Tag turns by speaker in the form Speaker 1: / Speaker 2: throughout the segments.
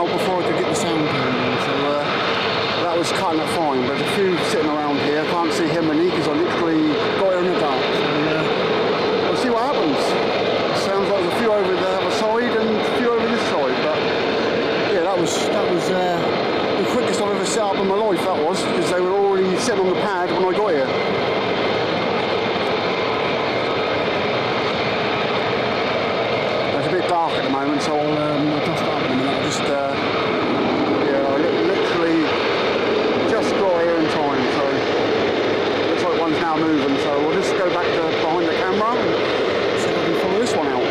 Speaker 1: out before I could get the sound going. So that was cutting it fine. There's a few sitting around here. I can't see him and he because I literally got here in the dark. So we'll see what happens. It sounds like there's a few over the other side and a few over this side. But yeah, that was the quickest I've ever set up in my life. That was because they were already sitting on the pad when I got here. Dark at the moment, so I'll dust it up in a minute. I literally just got here in time, so looks like one's now moving, so we'll just go back to behind the camera and see if I can follow this one out.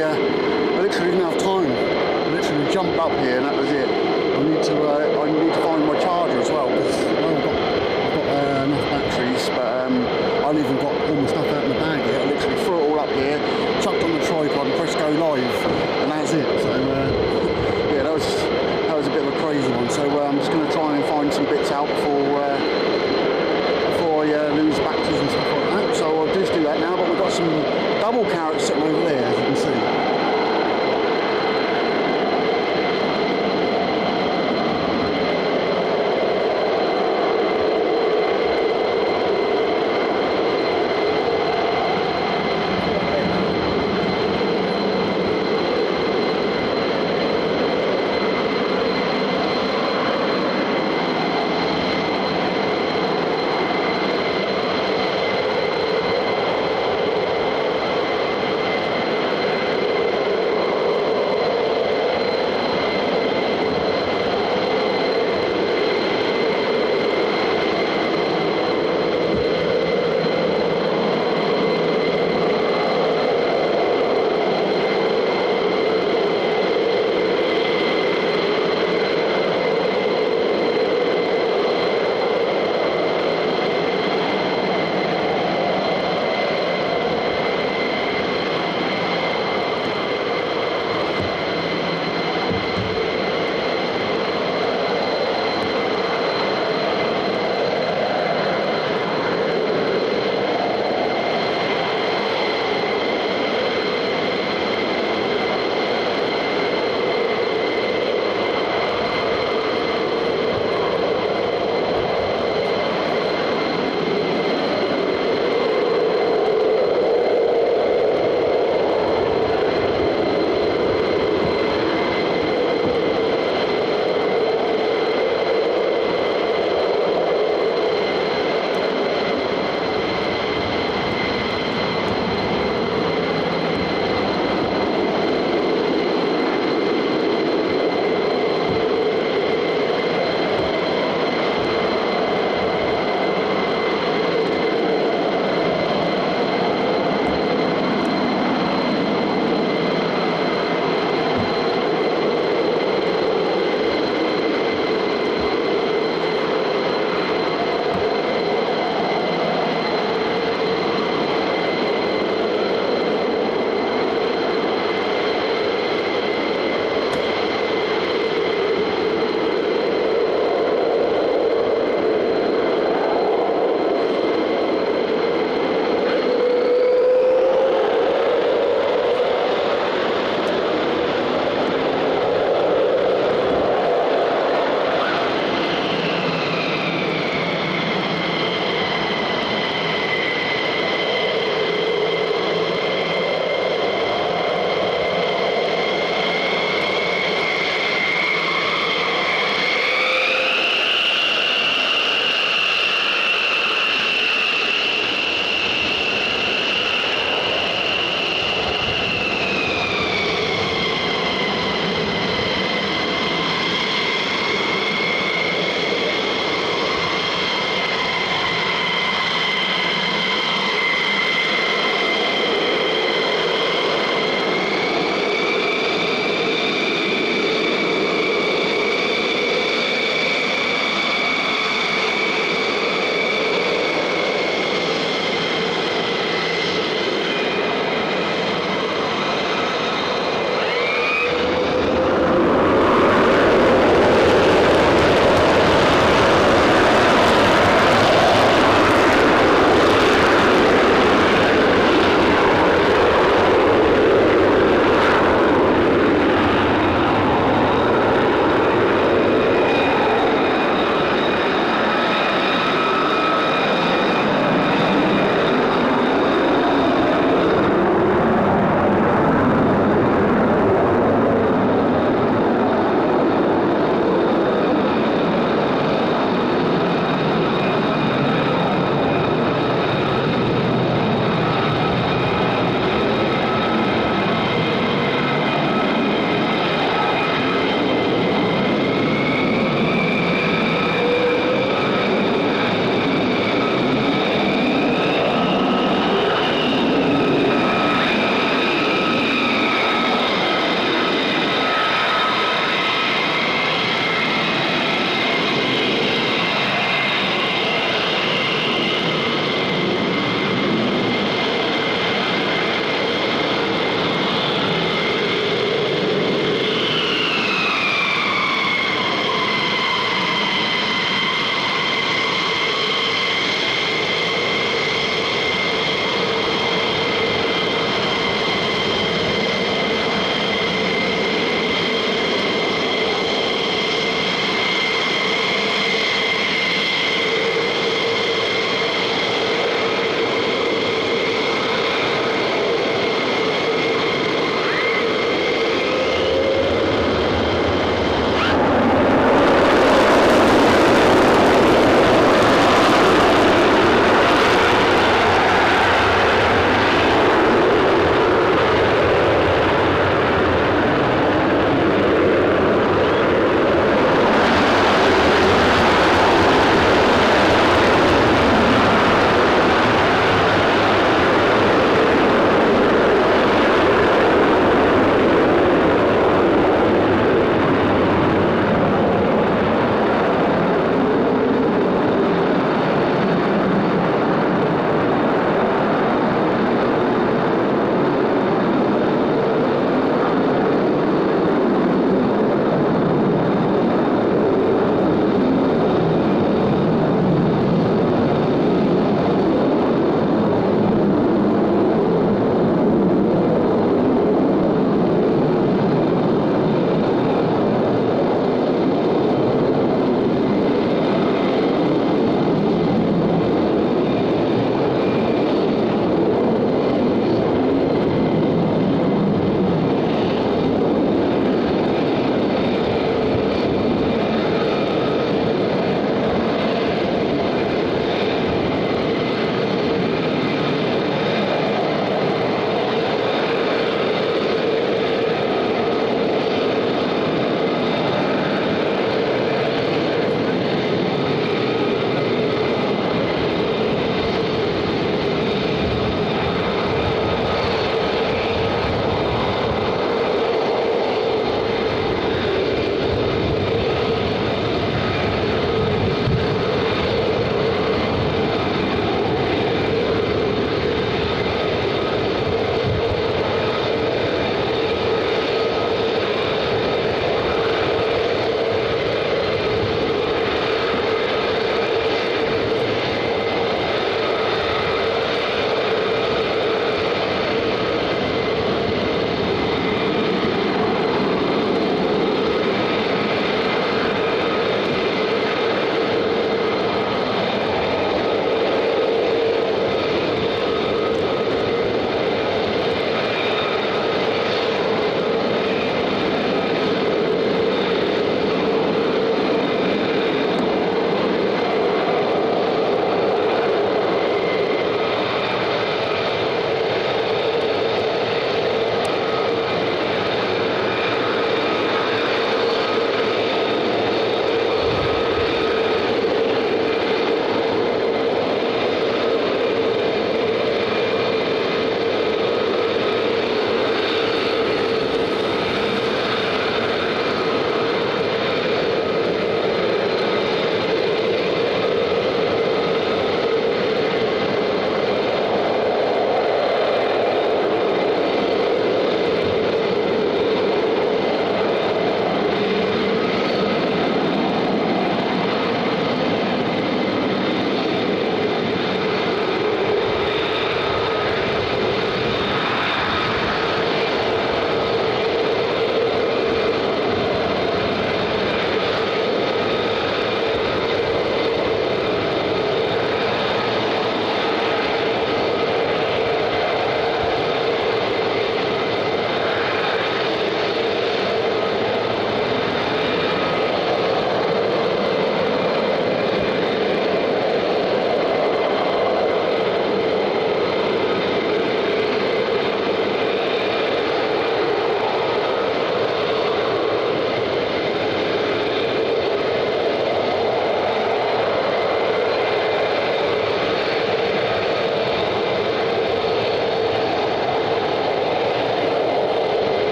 Speaker 1: literally didn't have time. I literally jumped up here and that was it. I need to find my charger as well, because I've got enough batteries, but I haven't even got all my stuff out in the bag yet. I literally threw it all up here, chucked on the tripod and pressed go live, and that's it. So yeah, that was a bit of a crazy one. So I'm just going to try and find some bits out before I lose batteries and stuff like that. So I'll just do that now, but we've got some double carrots sitting over there, as you can see.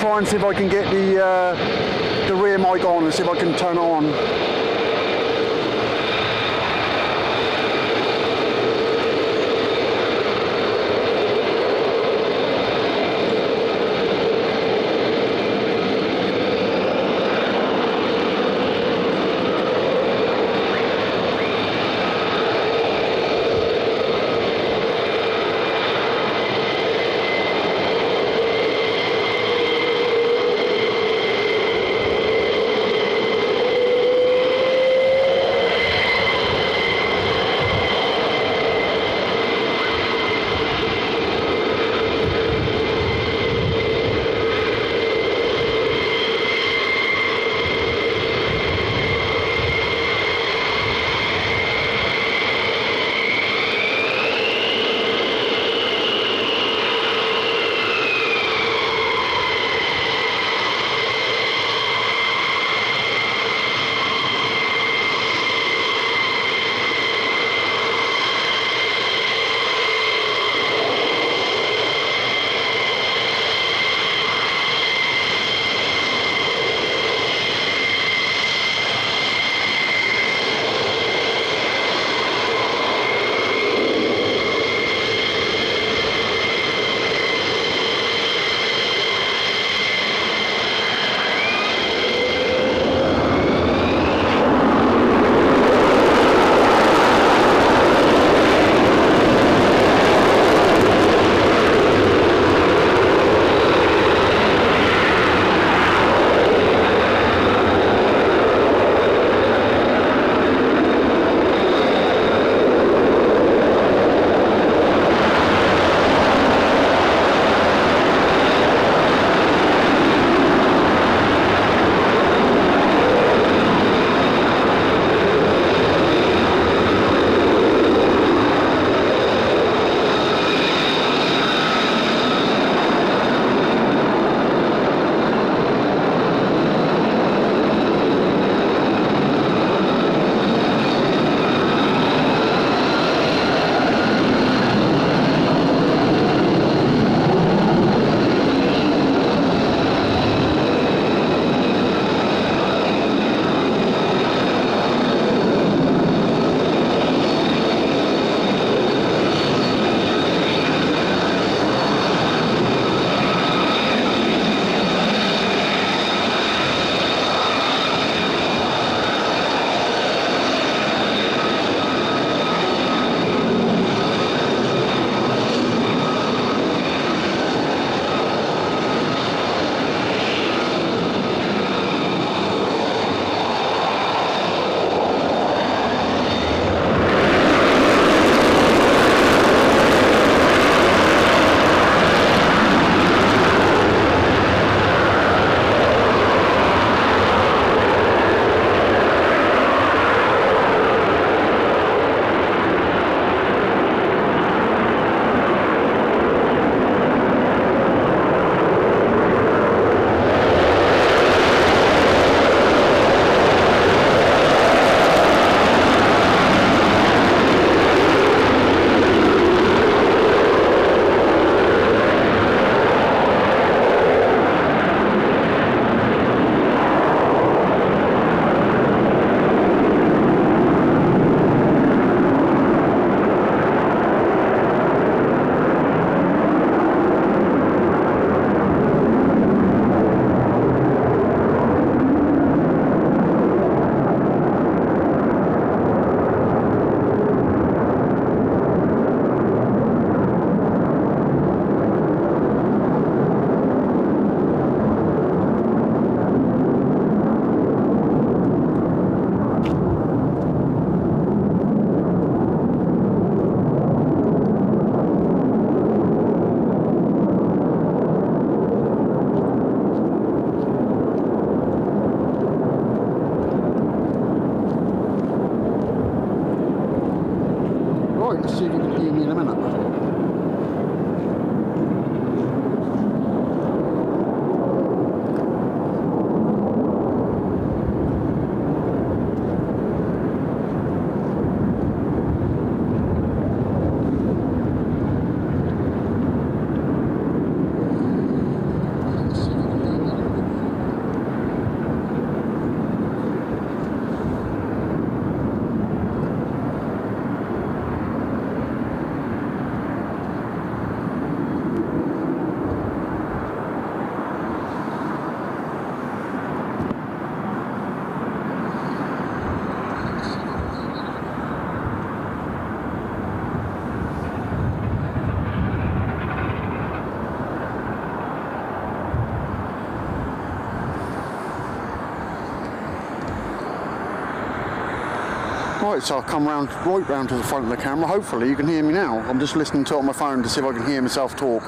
Speaker 1: try and see if I can get the rear mic on and see if I can turn it on. Let's see if you can hear me in a minute. Let's see if you can hear me. Right, so I've come right round to the front of the camera. Hopefully you can hear me now. I'm just listening to it on my phone to see if I can hear myself talk.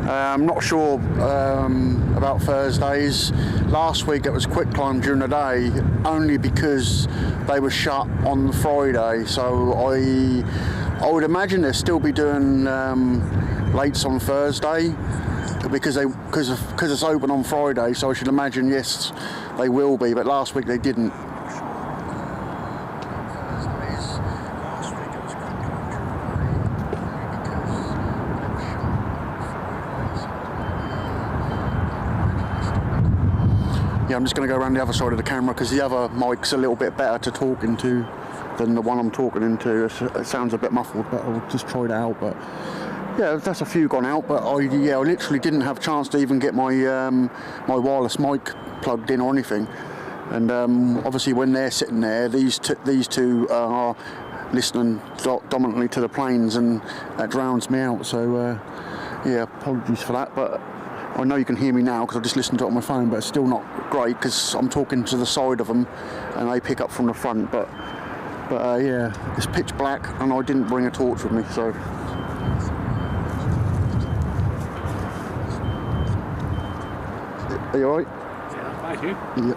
Speaker 1: I'm not sure about Thursdays. Last week it was quick climb during the day, only because they were shut on the Friday. So I would imagine they'll still be doing lates on Thursday because it's open on Friday. So I should imagine yes, they will be. But last week they didn't. Yeah, I'm just going to go around the other side of the camera because the other mic's a little bit better to talk into than the one I'm talking into. It sounds a bit muffled, but I'll just try it out. But yeah, that's a few gone out. But I literally didn't have a chance to even get my my wireless mic plugged in or anything. And obviously, when they're sitting there, these two are listening dominantly to the planes, and that drowns me out. So yeah, apologies for that, but I know you can hear me now because I just listened to it on my phone, but it's still not great because I'm talking to the side of them and they pick up from the front. But yeah, it's pitch black and I didn't bring a torch with me, so. Are you alright?
Speaker 2: Yeah, thank you.
Speaker 1: Yeah.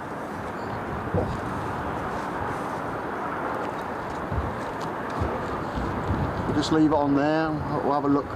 Speaker 1: We'll just leave it on there. We'll have a look.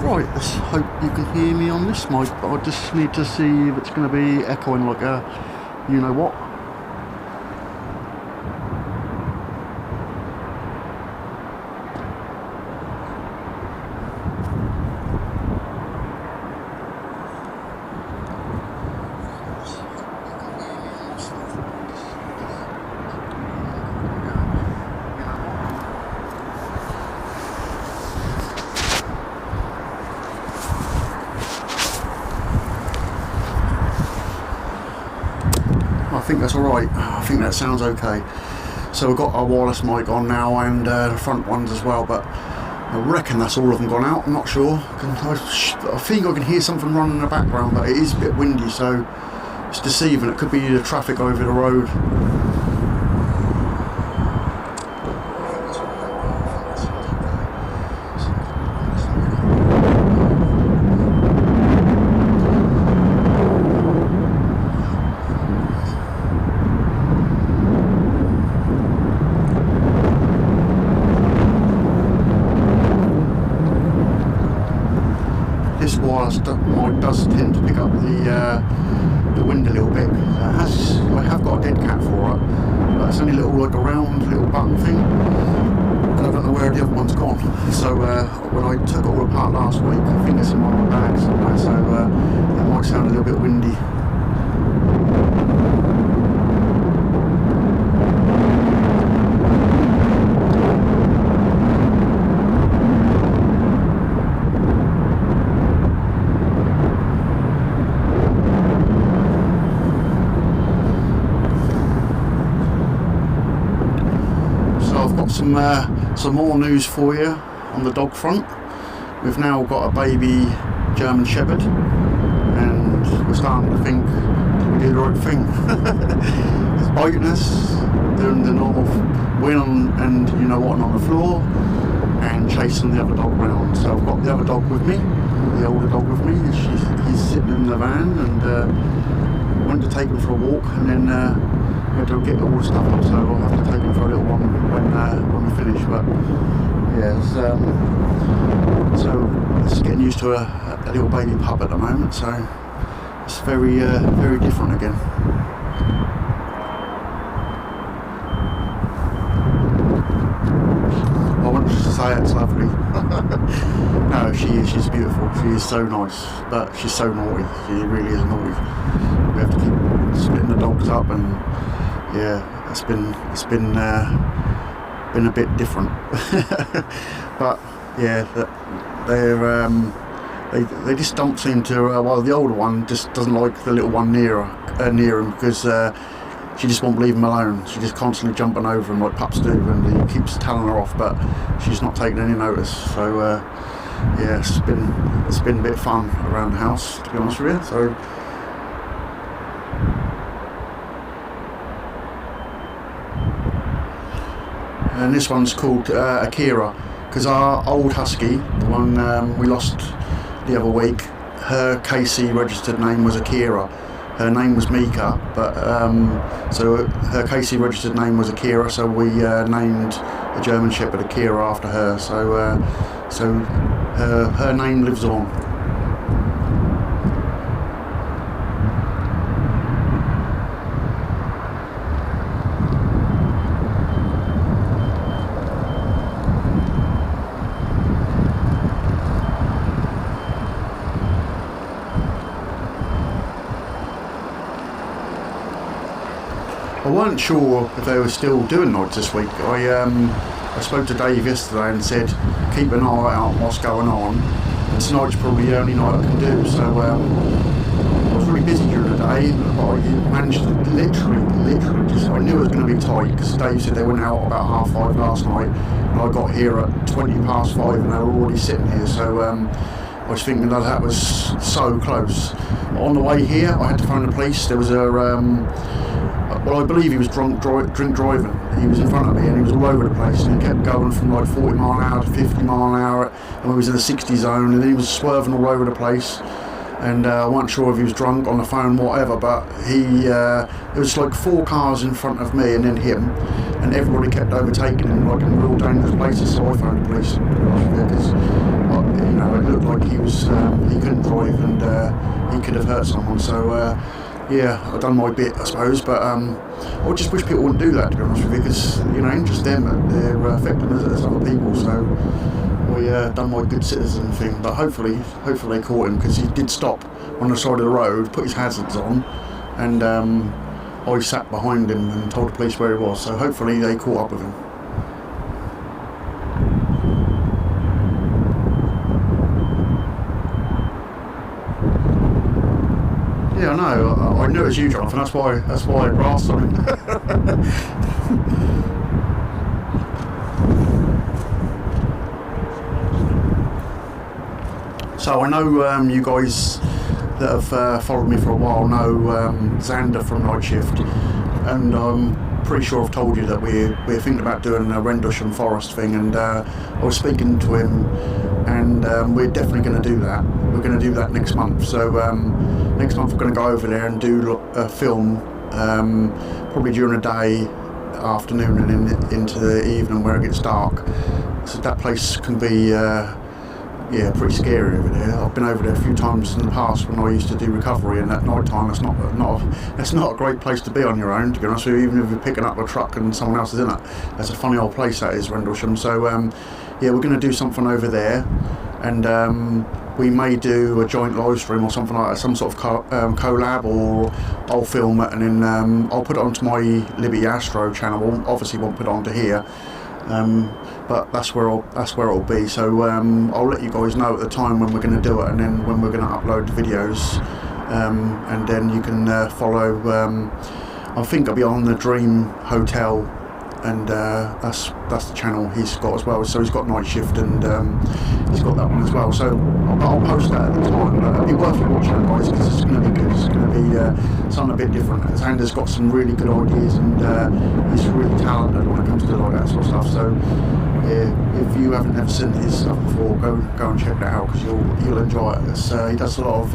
Speaker 1: Right, let's hope you can hear me on this mic, but I just need to see if it's going to be echoing like a you-know-what. I think that's alright. I think that sounds okay. So we've got our wireless mic on now and the front ones as well, but I reckon that's all of them gone out. I'm not sure. I think I can hear something running in the background, but it is a bit windy, so it's deceiving. It could be the traffic over the road. does tend to pick up the wind a little bit. I have got a dead cat for it, but it's only a like a round little button thing, and I don't know where the other one's gone. So when I took it all apart last week, I think it's in my bag somewhere, so it might sound a little bit windy. Some more news for you on the dog front. We've now got a baby German Shepherd, and we're starting to think we did the right thing. It's biting us, doing the normal win and you know what, on the floor, and chasing the other dog around. So I've got the other dog with me, the older dog with me. He's sitting in the van, and went to take him for a walk, and then had to get all the stuff up, so I'll have to take him for a little one when we finish. But yeah, so it's getting used to a little baby pup at the moment, so it's very very different again. I wanted to say it's lovely. No, she's beautiful. She is so nice, but she's so naughty. She really is naughty. We have to keep splitting the dogs up, and yeah, it's been a bit different. But yeah, they just don't seem to. Well, the older one just doesn't like the little one near him, because she just won't leave him alone. She's just constantly jumping over him like pups do, and he keeps telling her off, but she's not taking any notice. So yeah, it's been a bit fun around the house, to be honest with you. So. And this one's called Akira, because our old husky, the one we lost the other week, her KC registered name was Akira. Her name was Mika, but so her KC registered name was Akira, so we named the German Shepherd Akira after her. So her name lives on. I weren't sure if they were still doing nights this week. I spoke to Dave yesterday and said keep an eye out on what's going on, and tonight's probably the only night I can do. So I was really busy during the day, but I managed to literally just, I knew it was going to be tight, because Dave said they went out about 5:30 last night, and I got here at 5:20 and they were already sitting here. So I was thinking that was so close. On the way here I had to phone the police. There was well, I believe he was drink driving. He was in front of me and he was all over the place, and he kept going from like 40 mile an hour to 50 mile an hour, and we was in the 60 zone, and then he was swerving all over the place, and I wasn't sure if he was drunk, on the phone, whatever, but it was like 4 cars in front of me and then him, and everybody kept overtaking him like in real dangerous places. So I phoned the police, because you know, it looked like he couldn't drive, and he could have hurt someone. So yeah, I've done my bit, I suppose, but I just wish people wouldn't do that, to be honest with you, because, you know, just them, they're affecting us as other people. So we done my good citizen thing, but hopefully they caught him, because he did stop on the side of the road, put his hazards on, and I sat behind him and told the police where he was, so hopefully they caught up with him. Yeah, I know. I knew it was you, Jonathan. That's why I asked on him. So I know you guys that have followed me for a while know Xander from Night Shift, and I'm pretty sure I've told you that we're thinking about doing a Rendlesham Forest thing, and I was speaking to him, and we're definitely going to do that. We're going to do that next month. So next month we're going to go over there and do a film, probably during the day, afternoon, and into the evening where it gets dark. So that place can be yeah, pretty scary over there. I've been over there a few times in the past when I used to do recovery, and at night time that's not a great place to be on your own, to be honest with you, even if you're picking up a truck and someone else is in it. That's a funny old place, that is, Rendlesham. So yeah, we're going to do something over there, and we may do a joint live stream or something like that, some sort of collab, or I'll film it and then I'll put it onto my Libby Astro channel. Obviously won't put it onto here, but that's where it'll be. So I'll let you guys know at the time when we're going to do it, and then when we're going to upload the videos, and then you can follow. I think I'll be on the Dream Hotel, and that's the channel he's got as well. So he's got Night Shift, and he's got that one as well. So I'll post that at the time. But it'll be worth watching it, guys, because it's going to be good. It's going to be something a bit different. Xander's got some really good ideas, and he's really talented when it comes to like that sort of stuff. So yeah, if you haven't ever seen his stuff before, go and check that out, because you'll enjoy it. He does a lot of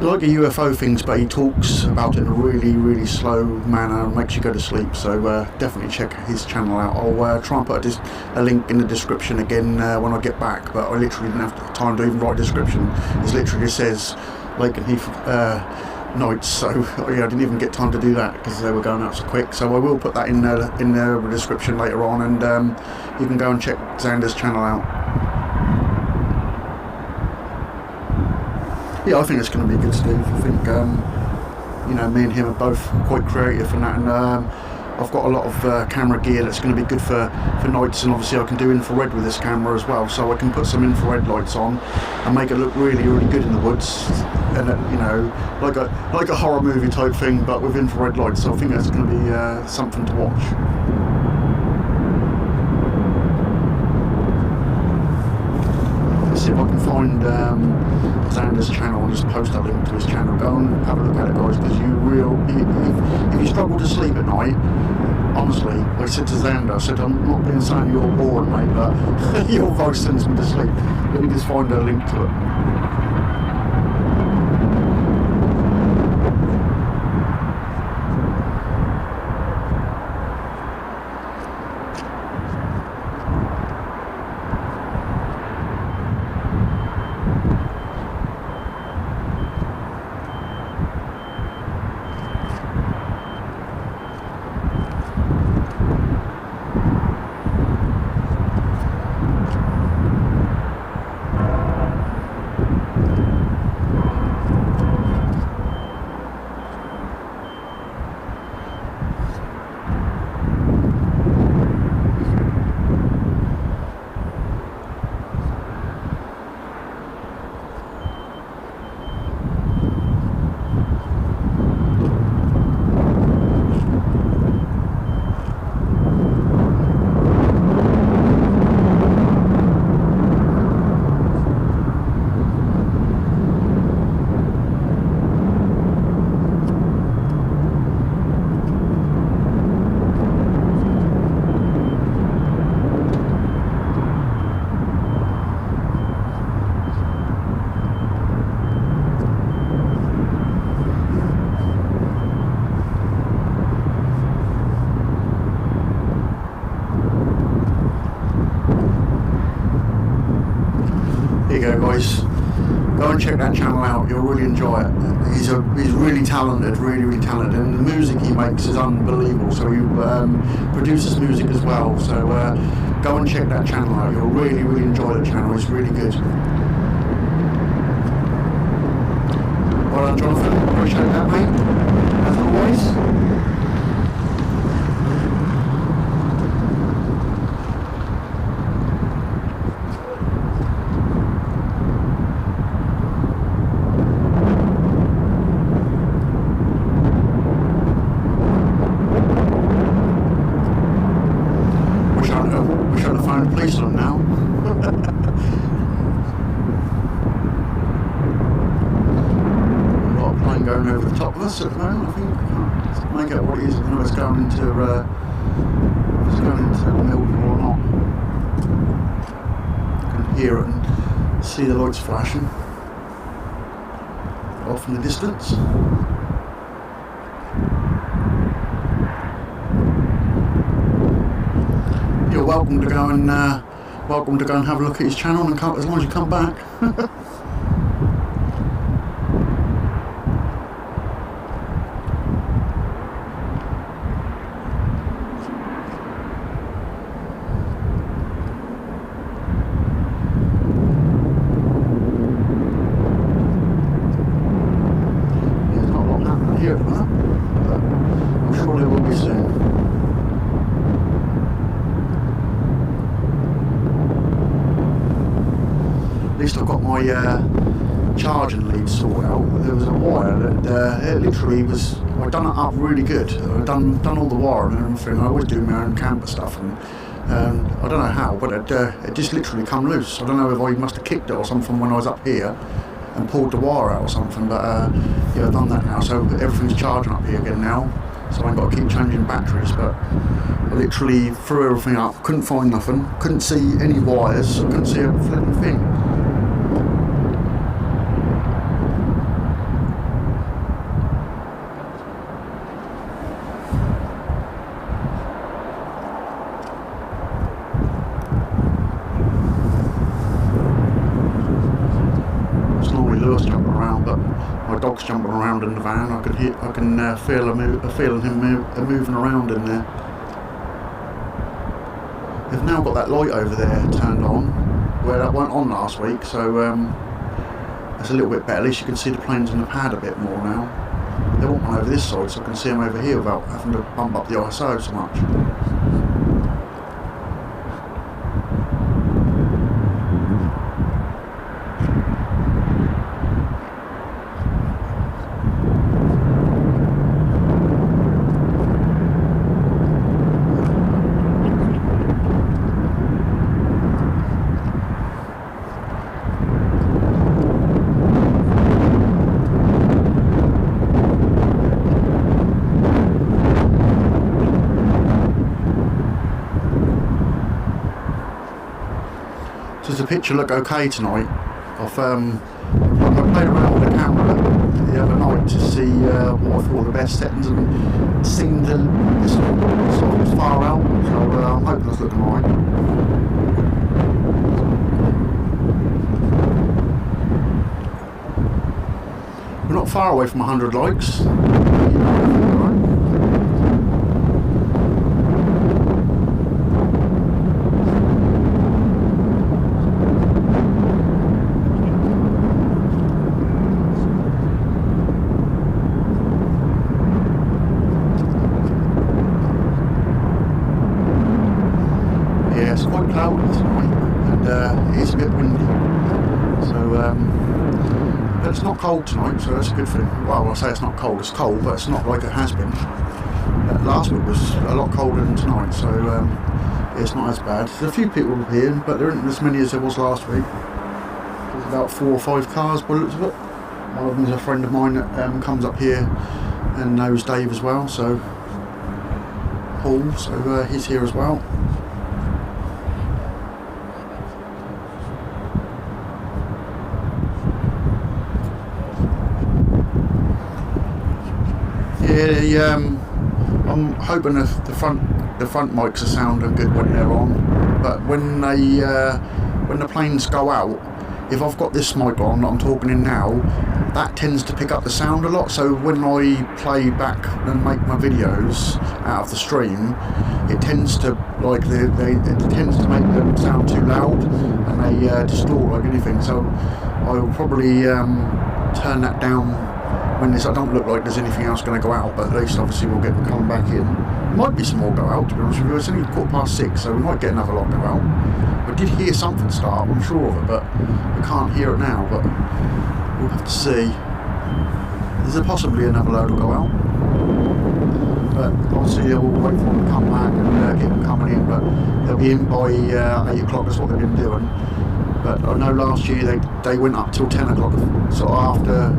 Speaker 1: like the UFO things, but he talks about it in a really slow manner and makes you go to sleep. So definitely check his channel out. I'll try and put a link in the description again when I get back, but I literally didn't have time to even write a description. It literally just says Lakenheath nights, so yeah, I didn't even get time to do that because they were going out so quick. So I will put that in the description later on, and you can go and check Xander's channel out. Yeah, I think it's going to be good, Steve. I think, you know, me and him are both quite creative and that, and I've got a lot of camera gear that's going to be good for nights, and obviously I can do infrared with this camera as well, so I can put some infrared lights on and make it look really good in the woods, and you know, like a horror movie type thing, but with infrared lights. So I think that's going to be something to watch. See if I can find Xander's channel and just post a link to his channel. Go and have a look at it, guys, because if you struggle to sleep at night, honestly, I said to Xander, I said, I'm not being saying you're boring, mate, but your voice sends me to sleep. Let me just find a link to it. There you go, guys. Go and check that channel out. You'll really enjoy it. He's really talented, really talented, and the music he makes is unbelievable. So he produces music as well. So go and check that channel out. You'll really enjoy the channel. It's really good. Well done, Jonathan. Appreciate that, mate. As always. Police on now. A lot of plane going over the top of us at the moment. I think I can't make out what it is. I don't know if it's going into Millville or not. I can hear it and see the lights flashing off in the distance. You're welcome to go and welcome to go and have a look at his channel and come, as long as you come back. There's not a lot happening here at the moment, but I'm sure there will be soon. At least I've got my charging lead sorted out. There was a wire that it literally was, I'd done it up really good. I'd done all the wiring and everything. I always do my own camper stuff, and I don't know how, but it just literally come loose. I don't know if I must have kicked it or something when I was up here and pulled the wire out or something, but yeah, I've done that now, so everything's charging up here again now, so I ain't got to keep changing batteries. But I literally threw everything up, couldn't find nothing, couldn't see any wires, couldn't see a flipping thing. Jumping around, but my dog's jumping around in the van. I can feel him moving around in there. They've now got that light over there turned on, where that weren't on last week, so it's a little bit better. At least you can see the planes in the pad a bit more now. They want one over this side, so I can see them over here without having to bump up the ISO so much. Does the picture look okay tonight? I played around with the camera the other night to see what I thought the best settings, and it seemed sort of far out, so I'm hoping it's looking alright. We're not far away from 100 likes. It's quite cloudy tonight, and it's a bit windy, so but it's not cold tonight, so that's a good thing. Well, I say it's not cold, it's cold, but it's not like it has been. Last week was a lot colder than tonight, so it's not as bad. There's a few people here, but there isn't as many as there was last week. There's about 4 or 5 cars by the looks of it. One of them is a friend of mine that comes up here and knows Dave as well, so Paul, so he's here as well. Yeah, I'm hoping the front mics are sounding good when they're on, but when the planes go out, if I've got this mic on that I'm talking in now, that tends to pick up the sound a lot. So when I play back and make my videos out of the stream, it tends to it tends to make them sound too loud, and they distort like anything. So I will probably turn that down when I don't look like there's anything else going to go out, but at least obviously we'll get them coming back in. Might be some more go out, to be honest with you. It's only 6:15, so we might get another lot go out. I did hear something start, I'm sure of it, but I can't hear it now, but we'll have to see. There's possibly another load will go out, but obviously we'll wait for them to come back and get them coming in, but they'll be in by 8 o'clock, that's what they've been doing. But I know last year they went up till 10 o'clock, so after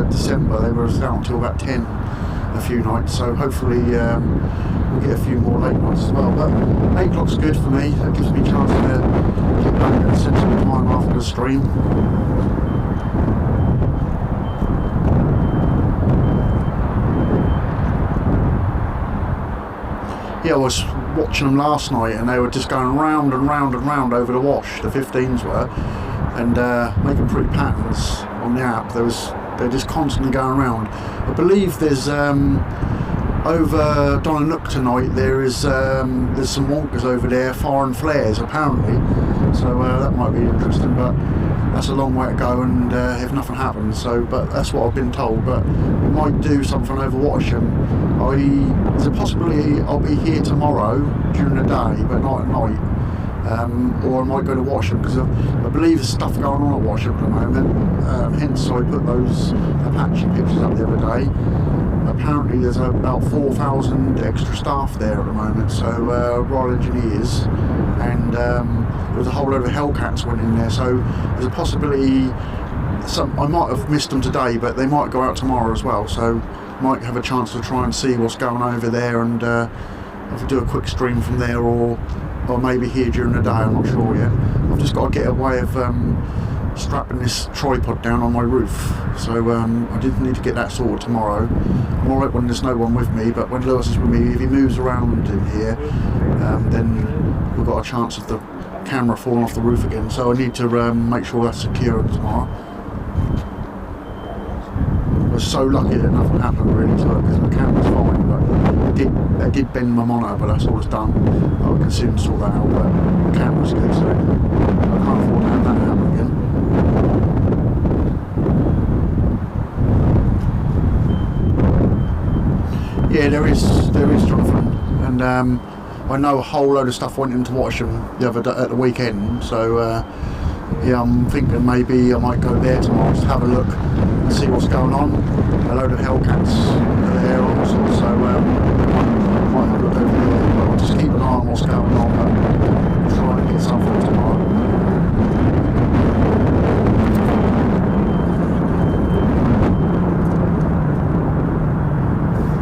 Speaker 1: December they were out until about 10 a few nights, so hopefully we'll get a few more late nights as well. But 8 o'clock's good for me, that gives me a chance to get back at a sensible time after the stream. Yeah, I was watching them last night, and they were just going round and round and round over the wash. The 15s were, and making pretty patterns on the app. They're just constantly going around. I believe there's over Donanook tonight. There's some wonkers over there firing flares apparently. So that might be interesting, but that's a long way to go, and if nothing happens. So, but that's what I've been told. But we might do something over Watcham. There's a possibility I'll be here tomorrow during the day, but not at night. Or I might go to Watcham, because I believe there's stuff going on at Watcham at the moment. Hence, I put those Apache pictures up the other day. Apparently, there's about 4,000 extra staff there at the moment. So Royal Engineers, and there's a whole load of Hellcats went in there. So there's a possibility. I might have missed them today, but they might go out tomorrow as well. So might have a chance to try and see what's going over there, and if we do a quick stream from there, or maybe here during the day. I'm not sure yet. I've just got to get a way of strapping this tripod down on my roof, so I did need to get that sorted tomorrow. I'm alright when there's no one with me, but when Lewis is with me, if he moves around in here, then we've got a chance of the camera falling off the roof again. So I need to make sure that's secure tomorrow. I was so lucky that nothing happened really to it, because the camera's fine, but it did bend my monitor, but that's all it's done. I can soon sort that out, but the camera's good, so I can't afford to have that happen again. Yeah, there is Jonathan, and I know a whole load of stuff went into Watcham at the weekend, so yeah, I'm thinking maybe I might go there tomorrow, just have a look and see what's going on. A load of Hellcats are there also, so I might have a look over there, but I'll just keep an eye on what's going on, but try and get something tomorrow.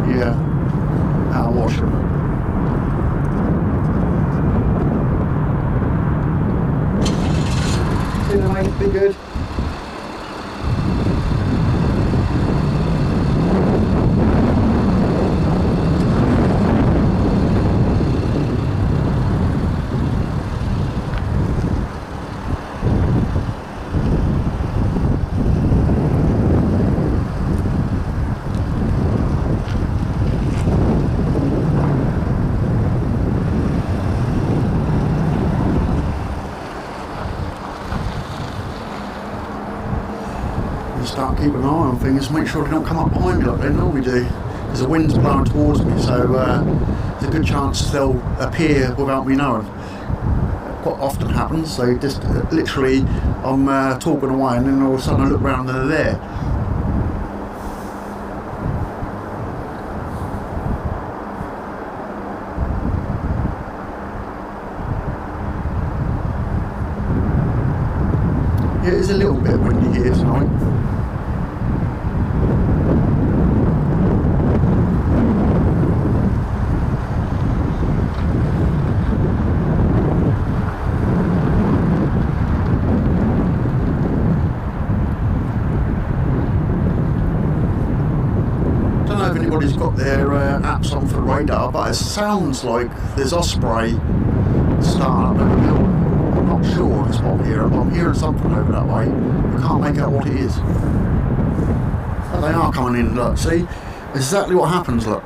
Speaker 1: Yeah, out of Watcham. See you, mate, be good. Start keeping an eye on things, make sure they don't come up behind me like they normally do, because the wind's blowing towards me, so there's a good chance they'll appear without me knowing. Quite often happens. They just literally, I'm talking away, and then all of a sudden I look round and they're there. Yeah, it is a little bit windy here tonight. Everybody's got their apps on for the radar, but it sounds like there's Osprey starting up over the hill. I'm not sure if it's what I'm hearing, but I'm hearing something over that way. I can't make out what it is. But they are coming in, look, see? Exactly what happens, look.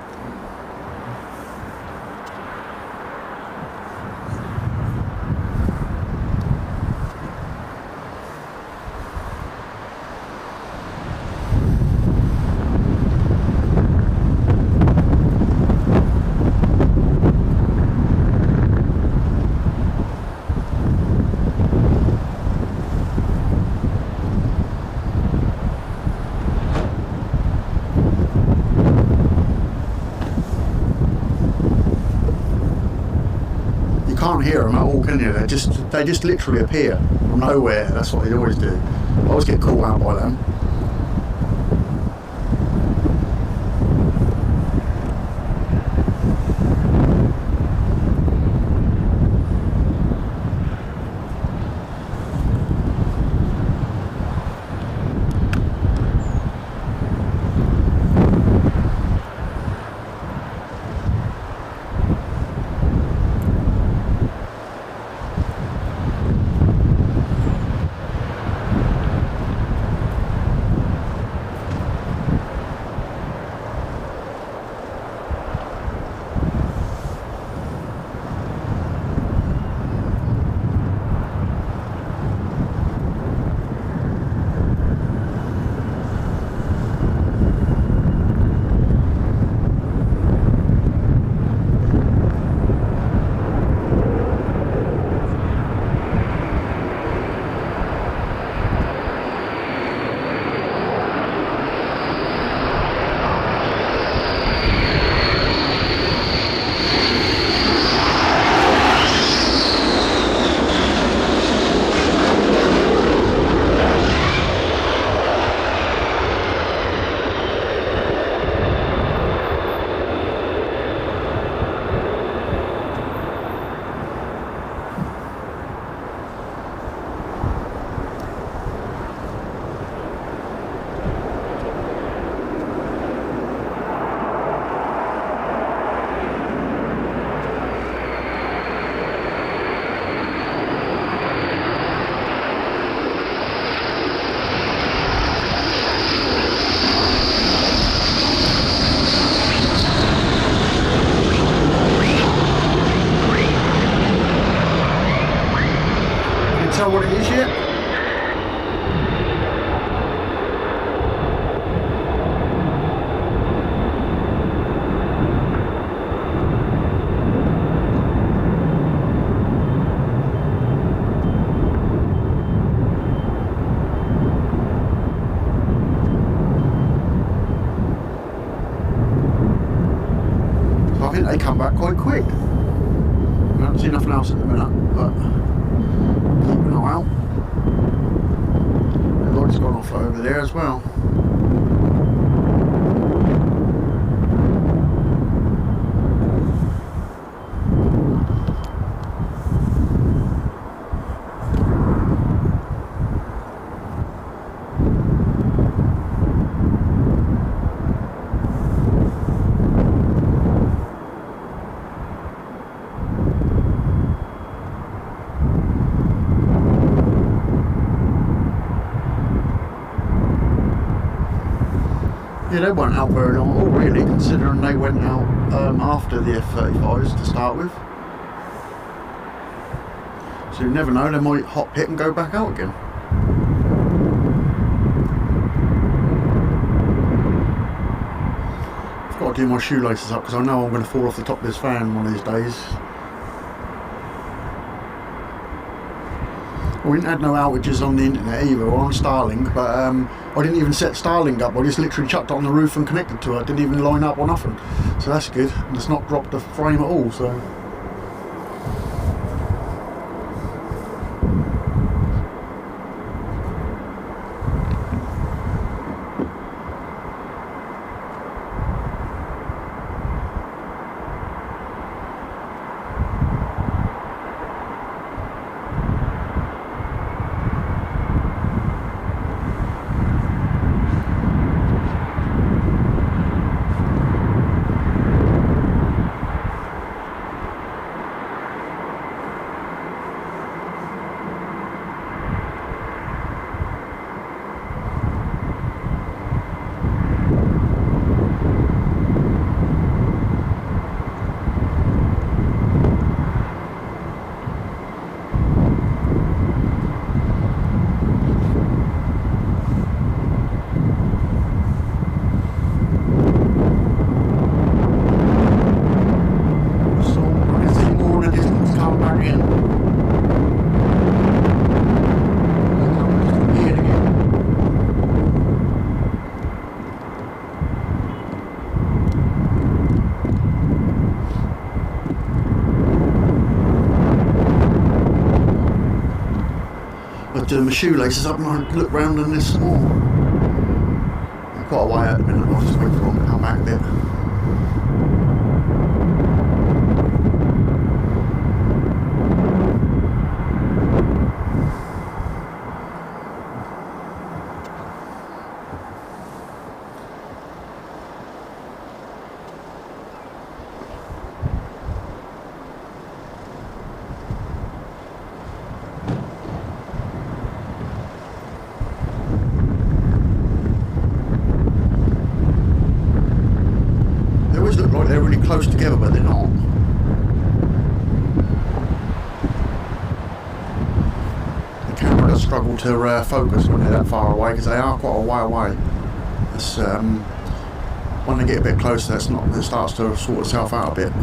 Speaker 1: Can't hear them at all, can you? They just literally appear from nowhere. That's what they always do. I always get caught out by them. they come back quite quick. I don't see nothing else at the minute, but keep an eye out. The lorry's gone off over there as well. Yeah, they weren't out very long at all, really, considering they went out after the F-35s to start with. So you never know, they might hop hit and go back out again. I've got to do my shoelaces up because I know I'm going to fall off the top of this van one of these days. We didn't have no outages on the internet either, or on Starlink, but I didn't even set Starlink up. I just literally chucked it on the roof and connected to it. Didn't even line up or nothing. So that's good. And it's not dropped the frame at all. So. I do my shoelaces up and I look round and there's some more. I'm quite a way out at the minute, I'll just wait for them to come back a bit. Look like they're really close together, but they're not. The camera does struggle to focus when they're that far away because they are quite a way away. It's, when they get a bit closer, it starts to sort itself out a bit.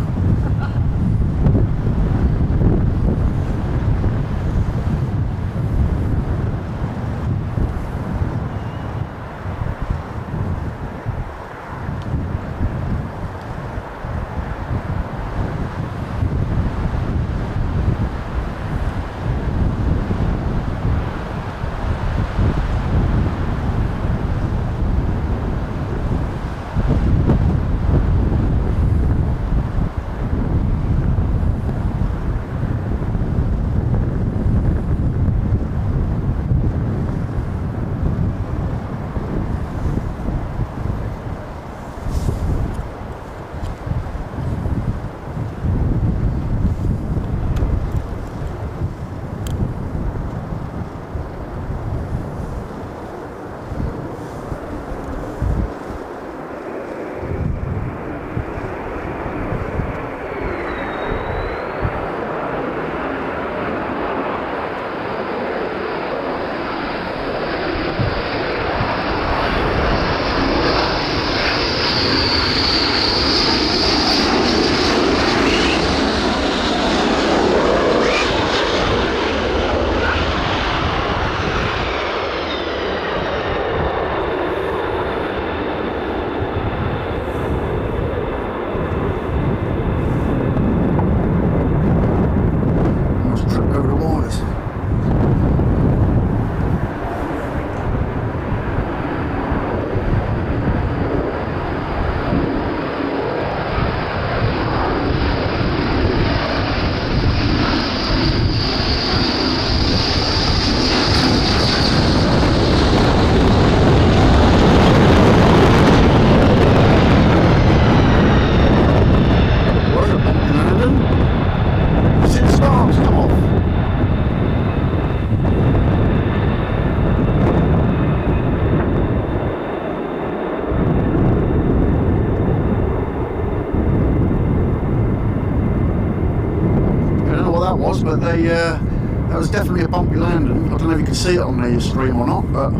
Speaker 1: was, but they that was definitely a bumpy landing. I don't know if you can see it on the stream or not, but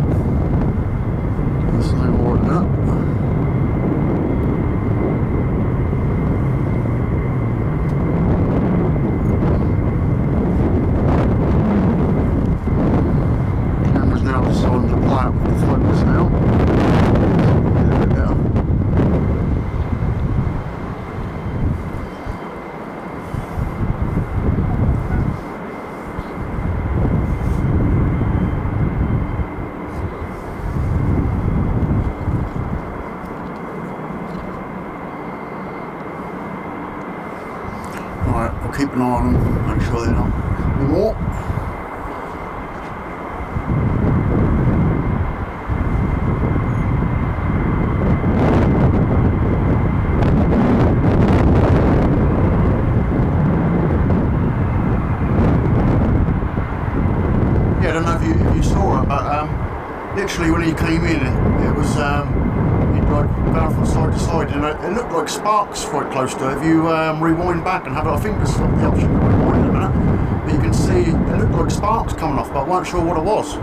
Speaker 1: there's no more of that. Camera's now deciding to play up with the focus now. A bit better. Right, I'll keep an eye on them, make sure they're not more. Yeah, I don't know if you saw it, but literally when he came in, it was he'd like going from side to side, and it looked like sparks quite close to it. If you rewind back and have it, I think there's the option to rewind in a minute, but you can see it looked like sparks coming off, but I wasn't sure what it was.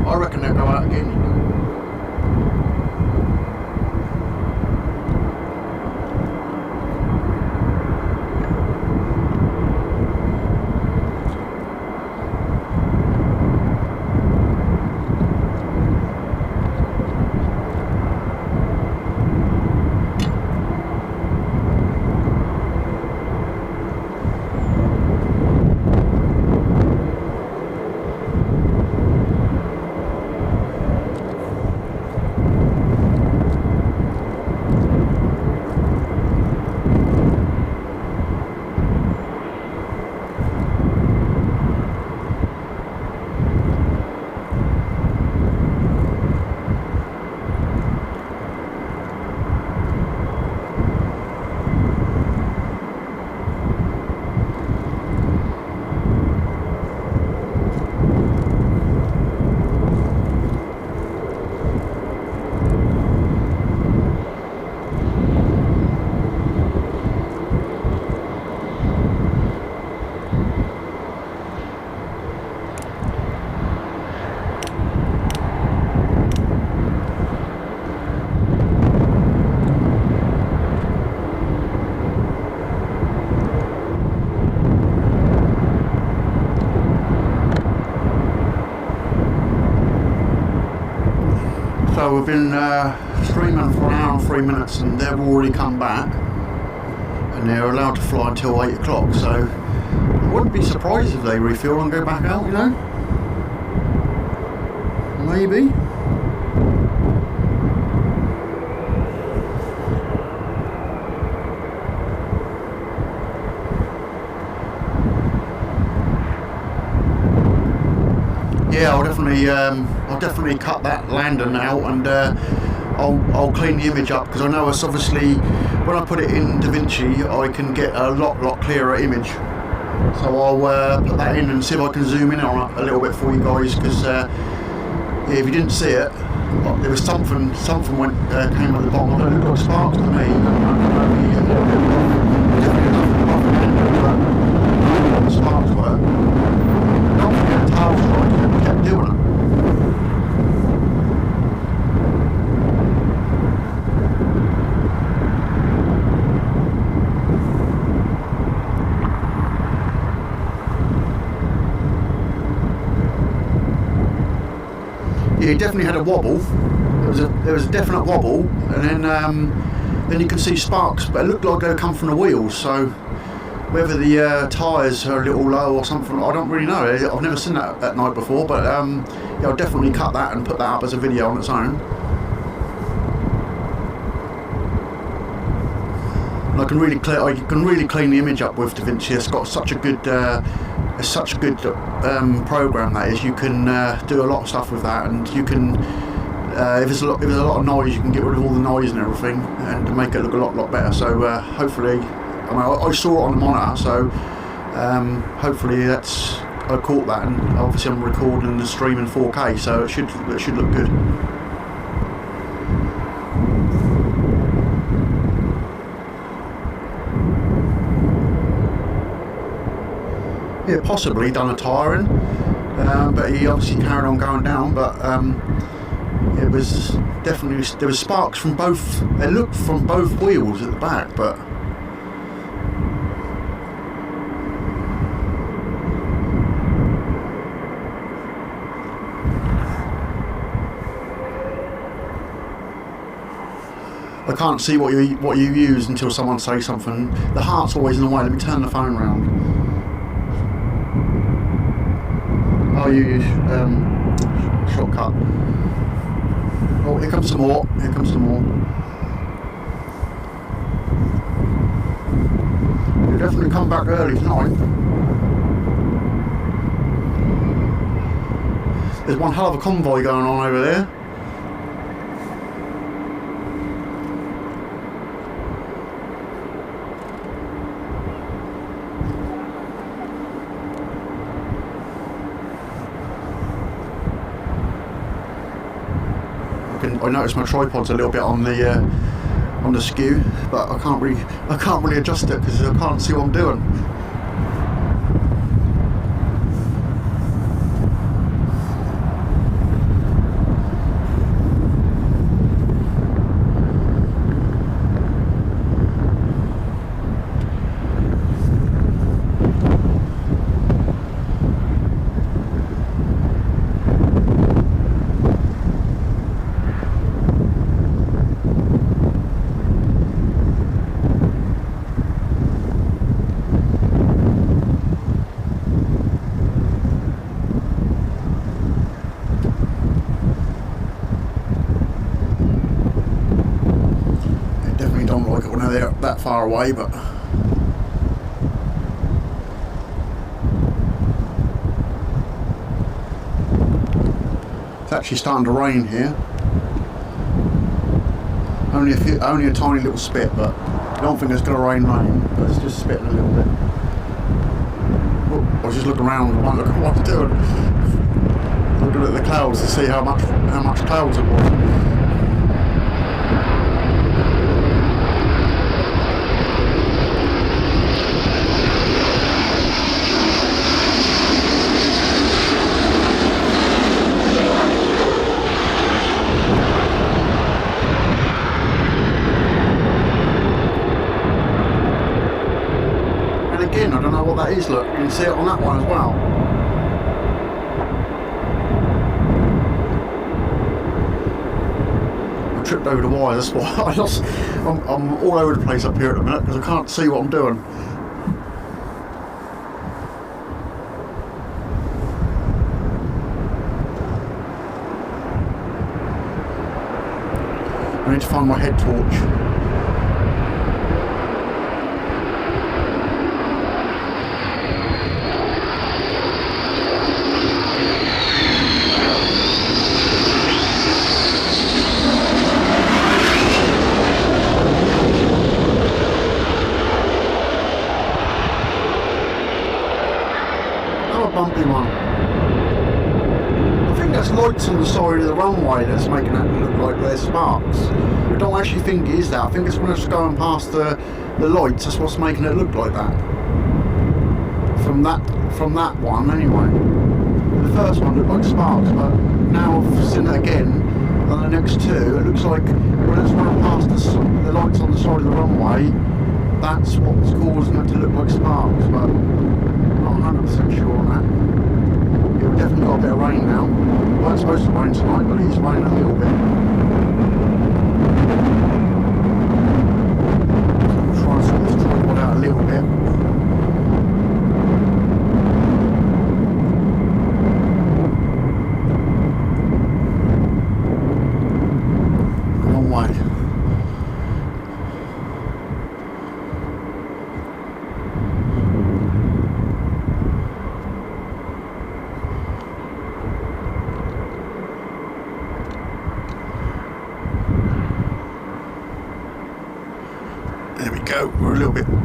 Speaker 1: I reckon they'll go out again. So we've been streaming for an hour and 3 minutes, and they've already come back, and they're allowed to fly until 8 o'clock, so I wouldn't be surprised if they refuel and go back out, you know, maybe. Yeah, I'll definitely cut that landing out, and I'll clean the image up, because I know it's obviously, when I put it in DaVinci, I can get a lot clearer image. So I'll put that in and see if I can zoom in on it a little bit for you guys, because yeah, if you didn't see it, there was something went came at the bottom. It looked like sparks to me. Sparks were. Don't forget the tail strike, it kept doing it. Yeah, he definitely had a wobble. There was a definite wobble, and then you can see sparks, but it looked like they come from the wheels. So whether the tyres are a little low or something, I don't really know. I've never seen that at night before, but yeah, I'll definitely cut that and put that up as a video on its own. And I can really clean the image up with DaVinci. It's got such a good program that is. You can do a lot of stuff with that, and you can if there's a lot of noise, you can get rid of all the noise and everything, and to make it look a lot better. So hopefully, I mean, I saw it on the monitor, so hopefully I caught that, and obviously I'm recording the stream in 4K, so it should look good. Yeah, possibly done a tyre in, but he obviously carried on going down. But it was definitely, there was sparks from both. It looked from both wheels at the back, but I can't see what you use until someone says something. The heart's always in the way. Let me turn the phone around. Oh, you use shortcut. Oh, here comes some more. Here comes some more. You'll definitely come back early tonight. There's one hell of a convoy going on over there. I noticed my tripod's a little bit on the skew, but I can't really adjust it because I can't see what I'm doing. They're that far away, but it's actually starting to rain here. Only a tiny little spit, but I don't think it's going to rain, but it's just spitting a little bit. Oh, I was just looking around, I look at what I'm doing. Looking at the clouds to see how much clouds it was. I don't know what that is, look, you can see it on that one as well. I tripped over the wires, that's why I lost. I'm all over the place up here at the minute because I can't see what I'm doing. I need to find my head torch. Bumpy one. I think that's lights on the side of the runway that's making that look like there's sparks. I don't actually think it is that. I think it's when it's going past the lights, that's what's making it look like that. From that one anyway. The first one looked like sparks, but now I've seen it again on the next two, it looks like when it's running past the lights on the side of the runway, that's what's causing it to look like sparks, but I'm not 100% sure on that. We've definitely got a bit of rain now. It wasn't supposed to rain tonight, but it's raining a little bit. Try and sort this tripod out a little bit.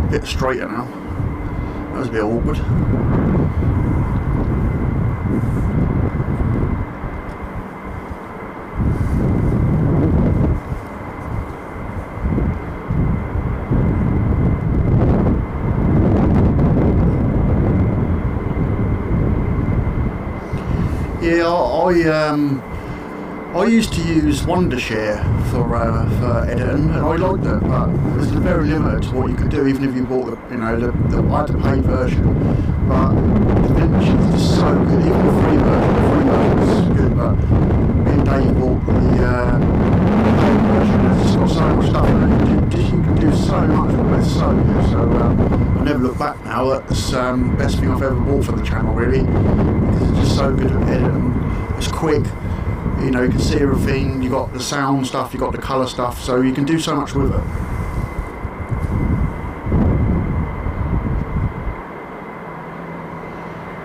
Speaker 1: a bit straighter now. That was a bit awkward. Yeah, I used to use Wondershare for editing, and I liked it, but it was very limited to what you could do, even if you bought the I had the paid version. But the Vintage is just so good, even the free version is good. But me and Dave bought the paid version. It's got so much stuff in it. You can do so much with it. It's so good. So I never look back now. That's the best thing I've ever bought for the channel, really, because it's just so good at editing. It's quick. You know, you can see everything, you got the sound stuff, you got the colour stuff, so you can do so much with it.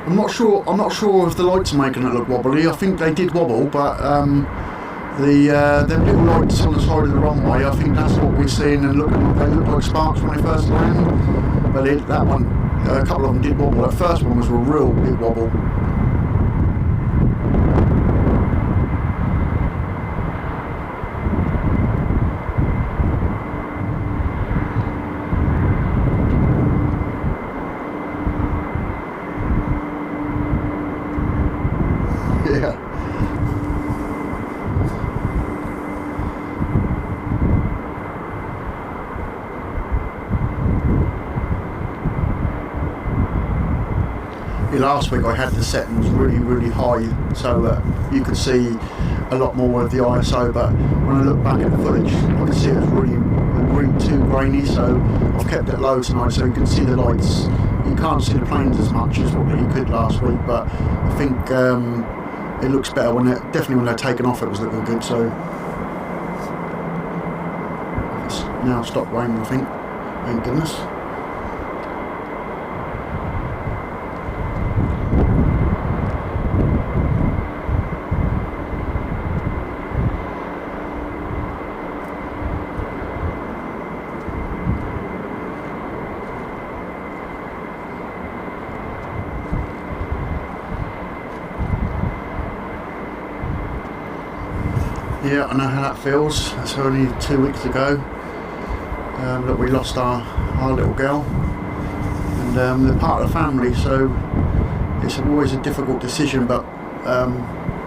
Speaker 1: I'm not sure if the lights are making it look wobbly. I think they did wobble, but them little lights on the side of the runway, I think that's what we're seeing, and they look like sparks when they first land. But that one, a couple of them did wobble. The first one was a real big wobble. Yeah. Last week I had the settings really high, so that you could see a lot more of the ISO, but when I look back at the footage I can see it's really too grainy, so I've kept it low tonight so you can see the lights. You can't see the planes as much as what you could last week, but I think it looks better definitely when they're taken off. It was looking good, so it's now stopped raining, I think. Thank goodness. Yeah, I know how that feels. That's only 2 weeks ago that we lost our little girl, and they're part of the family, so it's always a difficult decision, but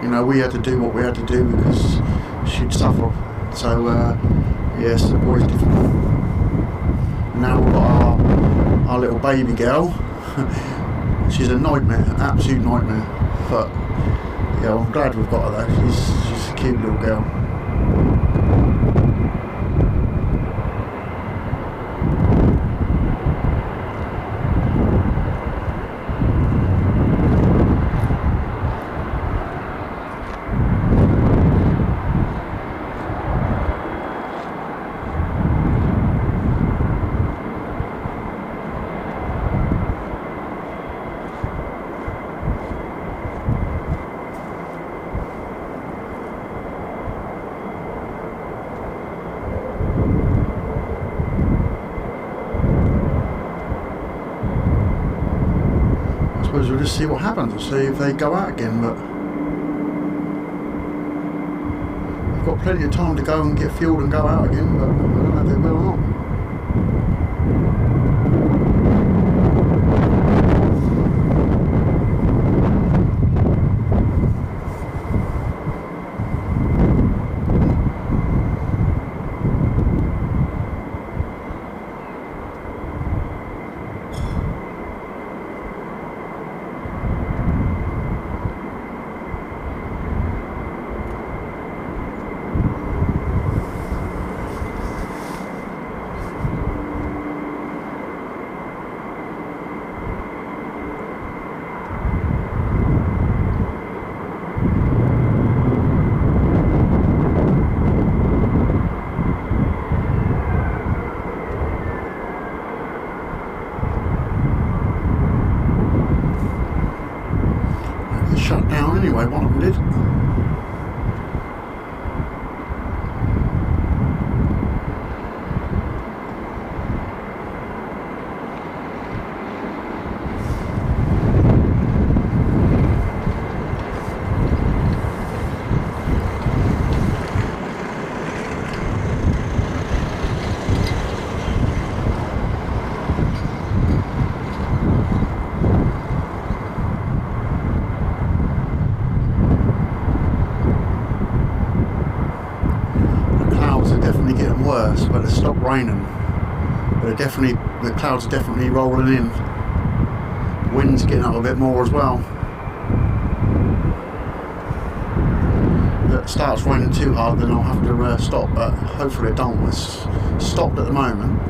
Speaker 1: you know, we had to do what we had to do because she'd suffer, so yes, it's always difficult. Now we've got our little baby girl. She's a nightmare, an absolute nightmare, but yeah, I'm glad we've got her though. She's a cute little girl. We'll just see what happens and see if they go out again, but we've got plenty of time to go and get fueled and go out again, but I don't know if they will or not. Shut down anyway, one of them did. it's stopped raining. But the clouds are definitely rolling in. Wind's getting up a bit more as well. If it starts raining too hard, then I'll have to stop, but hopefully it don't. It's stopped at the moment.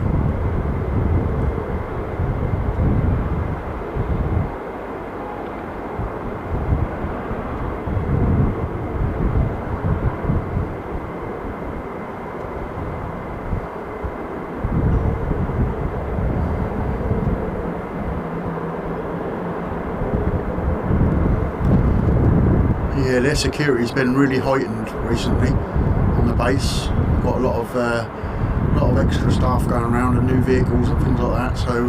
Speaker 1: Yeah, their security's been really heightened recently on the base. Got a lot of extra staff going around and new vehicles and things like that. So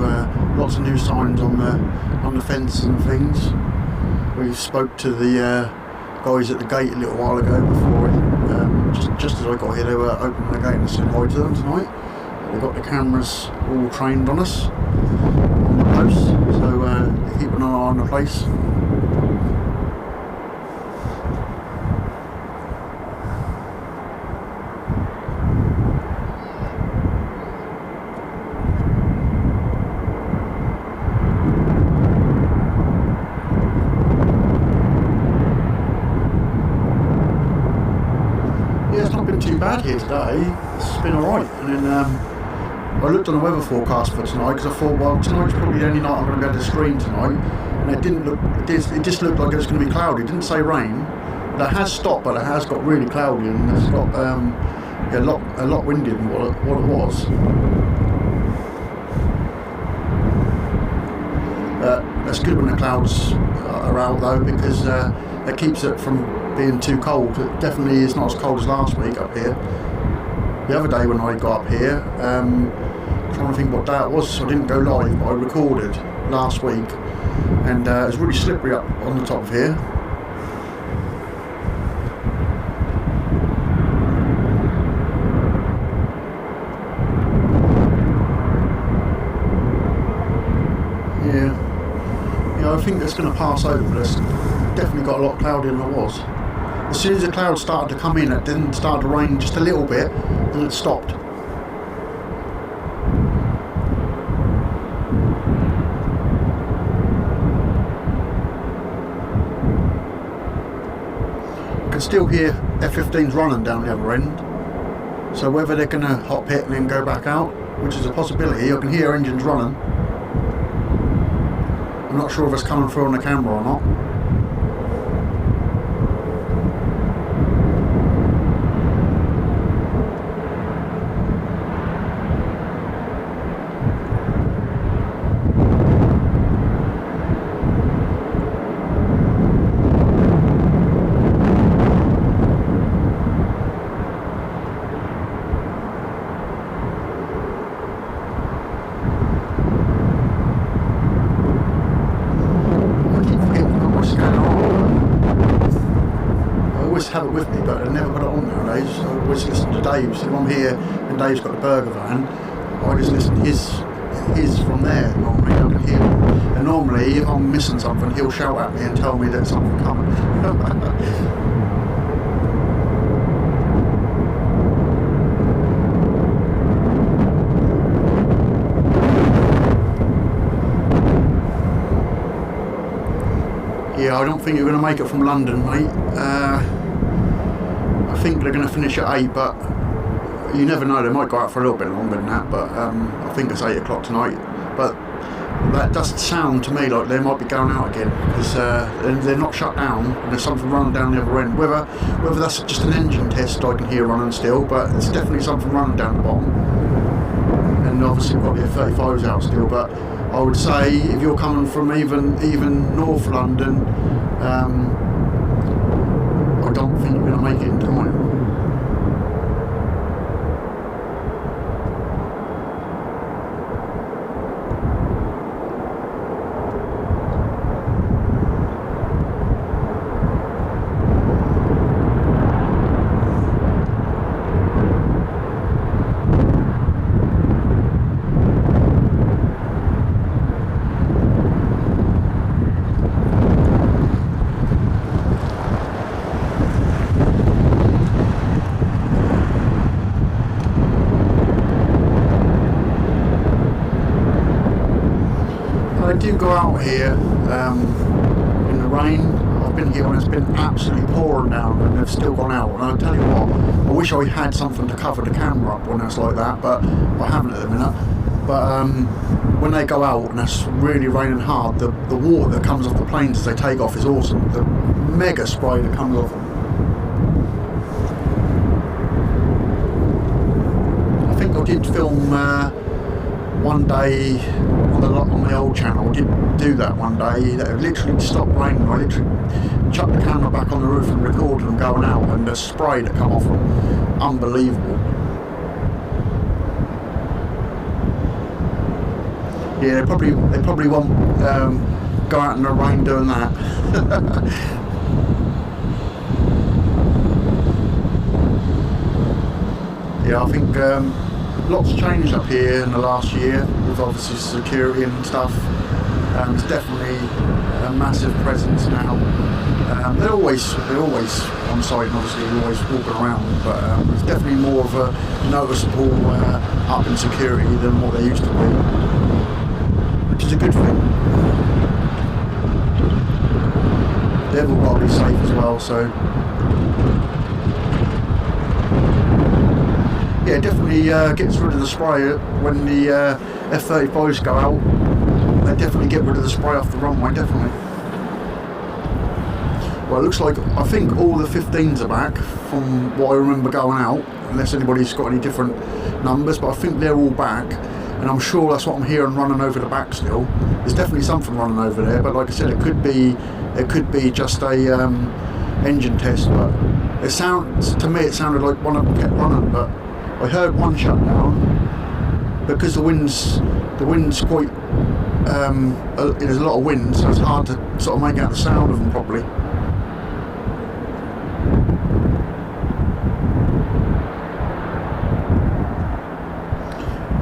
Speaker 1: lots of new signs on the fence and things. We spoke to the guys at the gate a little while ago before just as I got here. They were opening the gate and said hi to them tonight. They've got the cameras all trained on us on the posts, so keep an eye on the place. Too bad here today. It's been alright, and then I looked on the weather forecast for tonight because I thought, well, tonight's probably the only night I'm going to be able to screen tonight, and it didn't look. It just looked like it was going to be cloudy. It didn't say rain. That has stopped, but it has got really cloudy, and it's got a lot windier than what it was. That's good when the clouds are out though, because it keeps it from being too cold. It definitely is not as cold as last week up here. The other day when I got up here, trying to think what day it was, so I didn't go live, but I recorded last week, and it was really slippery up on the top of here. Yeah, I think it's going to pass over, but it's definitely got a lot cloudier than it was. As soon as the clouds started to come in, it then started to rain just a little bit, and it stopped. I can still hear F-15s running down the other end, so whether they're going to hop hit and then go back out, which is a possibility. I can hear engines running. I'm not sure if it's coming through on the camera or not. Have it with me, but I never put it on nowadays. I always listen to Dave's. If I'm here and Dave's got the burger van, I just listen to his from there. Normally I can hear him. And normally if I'm missing something, he'll shout at me and tell me that something's coming. Yeah, I don't think you're going to make it from London, mate. I think they're going to finish at 8, but you never know, they might go out for a little bit longer than that, but I think it's 8 o'clock tonight. But that does sound to me like they might be going out again, because they're not shut down, and there's something running down the other end. Whether that's just an engine test I can hear running still, but it's definitely something running down the bottom. And obviously we've got the F-35s out still, but I would say if you're coming from even North London, I don't think you're going to make it in time. they do go out here in the rain. I've been here when it's been absolutely pouring down and they've still gone out. And I'll tell you what, I wish I had something to cover the camera up when it's like that, but I haven't at the minute. But when they go out and it's really raining hard, the water that comes off the planes as they take off is awesome. The mega spray that comes off them. I think I did film one day on my old channel. I did do that one day. It literally stopped raining. I literally chucked the camera back on the roof and recorded them going out, and the spray that come off them, unbelievable. Yeah, they probably won't go out in the rain doing that. Yeah, I think lots changed up here in the last year with obviously security and stuff. It's definitely a massive presence now. They're always on site, and obviously they're always walking around, but it's definitely more of a noticeable up in security than what they used to be, which is a good thing. They've all got to be safe as well, so yeah, it definitely gets rid of the spray when the F-35s go out. They definitely get rid of the spray off the runway, definitely. Well, it looks like, I think all the 15s are back from what I remember going out, unless anybody's got any different numbers, but I think they're all back, and I'm sure that's what I'm hearing running over the back still. There's definitely something running over there, but like I said, it could be just a engine test, but to me it sounded like one of them kept running, but I heard one shut down because the wind's quite there's a lot of wind, so it's hard to sort of make out the sound of them properly.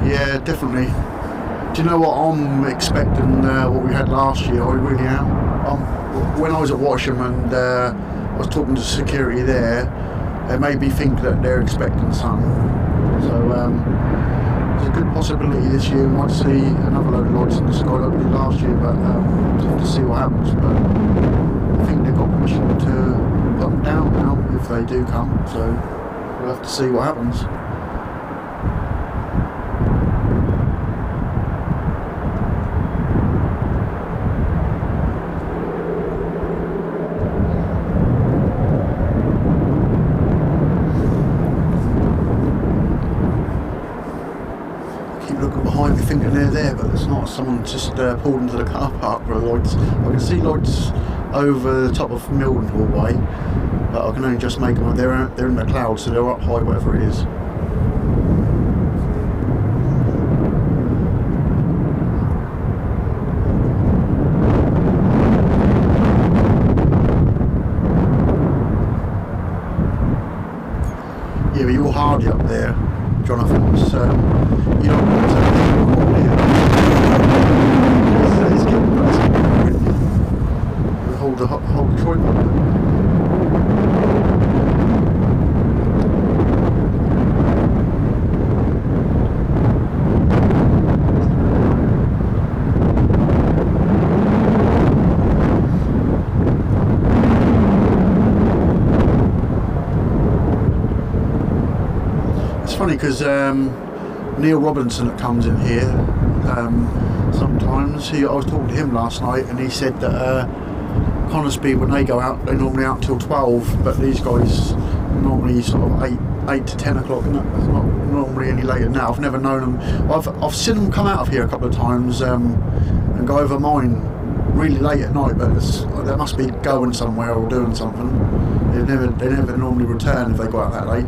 Speaker 1: Yeah, definitely. Do you know what I'm expecting? What we had last year, I really am. When I was at Washam and I was talking to security there, they made me think that they're expecting sun. So there's a good possibility this year we might see another load of lights in the sky like we did last year, but we'll have to see what happens. But I think they've got permission to put them down now if they do come, so we'll have to see what happens. Behind me thinking they're there, but it's not. Someone just pulled into the car park for the lights. I can see lights over the top of Mildenhall Way, but I can only just make them. They're in the clouds, so they're up high, whatever it is. Yeah, but you're hardy up there, Jonathan. So you don't want to it's getting windy. We hold the tripod. It's funny because Neil Robinson that comes in here sometimes. I was talking to him last night, and he said that Conisbee, when they go out, they're normally out until 12, but these guys normally sort of 8 to 10 o'clock. It's not normally any later now. I've never known them. I've seen them come out of here a couple of times and go over mine really late at night, but they must be going somewhere or doing something. They never normally return if they go out that late.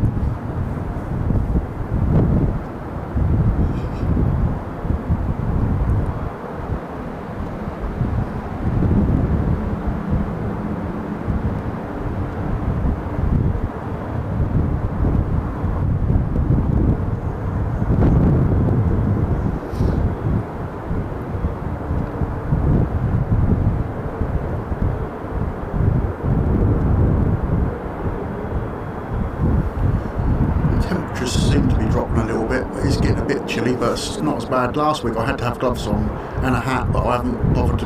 Speaker 1: it's not as bad. Last week I had to have gloves on and a hat, but I haven't bothered to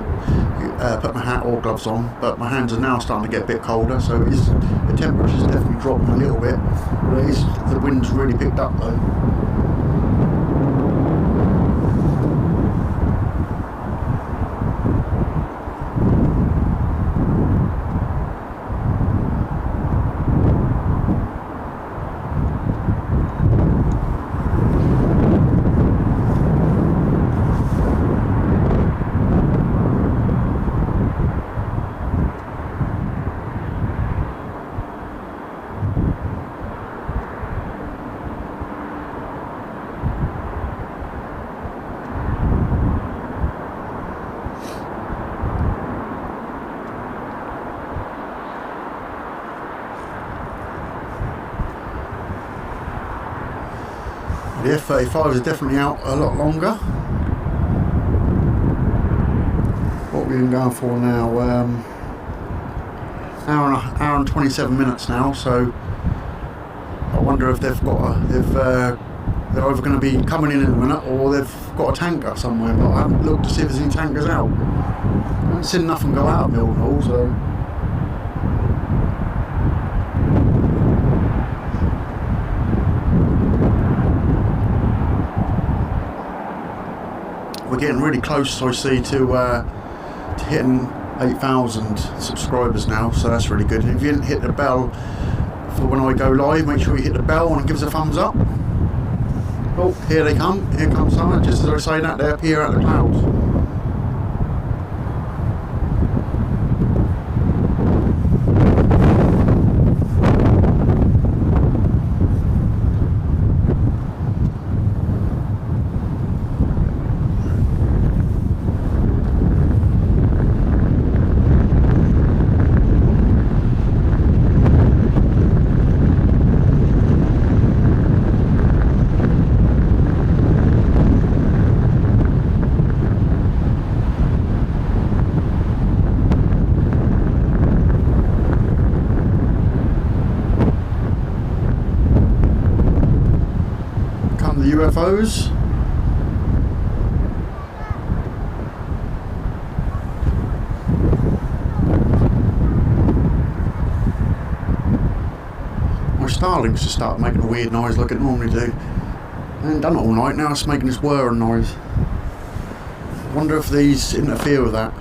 Speaker 1: put my hat or gloves on. But my hands are now starting to get a bit colder, so the temperature's definitely dropping a little bit. But the wind's really picked up though. The F-35s are definitely out a lot longer. What we've been going for now, hour and 27 minutes now. So I wonder if they're either going to be coming in a minute or they've got a tanker somewhere. But I haven't looked to see if there's any tankers out. I haven't seen nothing go out of Mildenhall, so. We're getting really close, I see, to hitting 8,000 subscribers now, so that's really good. If you didn't hit the bell for when I go live, make sure you hit the bell and give us a thumbs up. Oh, here they come. Here comes someone. Just as I say that, they appear out of the clouds. UFOs. My Starlings just started making a weird noise like it normally do. I haven't done it all night, now it's making this whirring noise. I wonder if these interfere with that.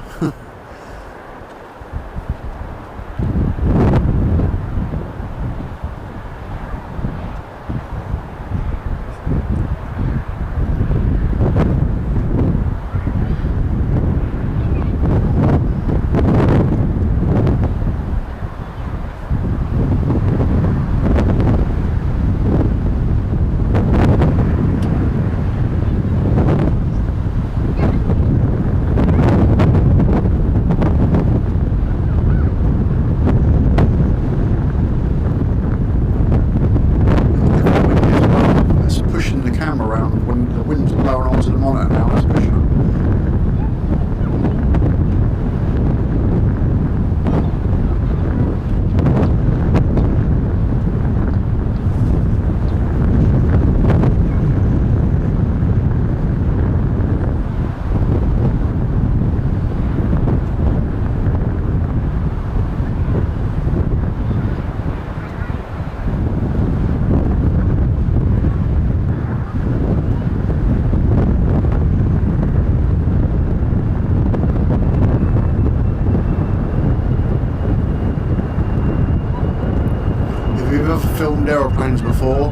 Speaker 1: Filmed aeroplanes before,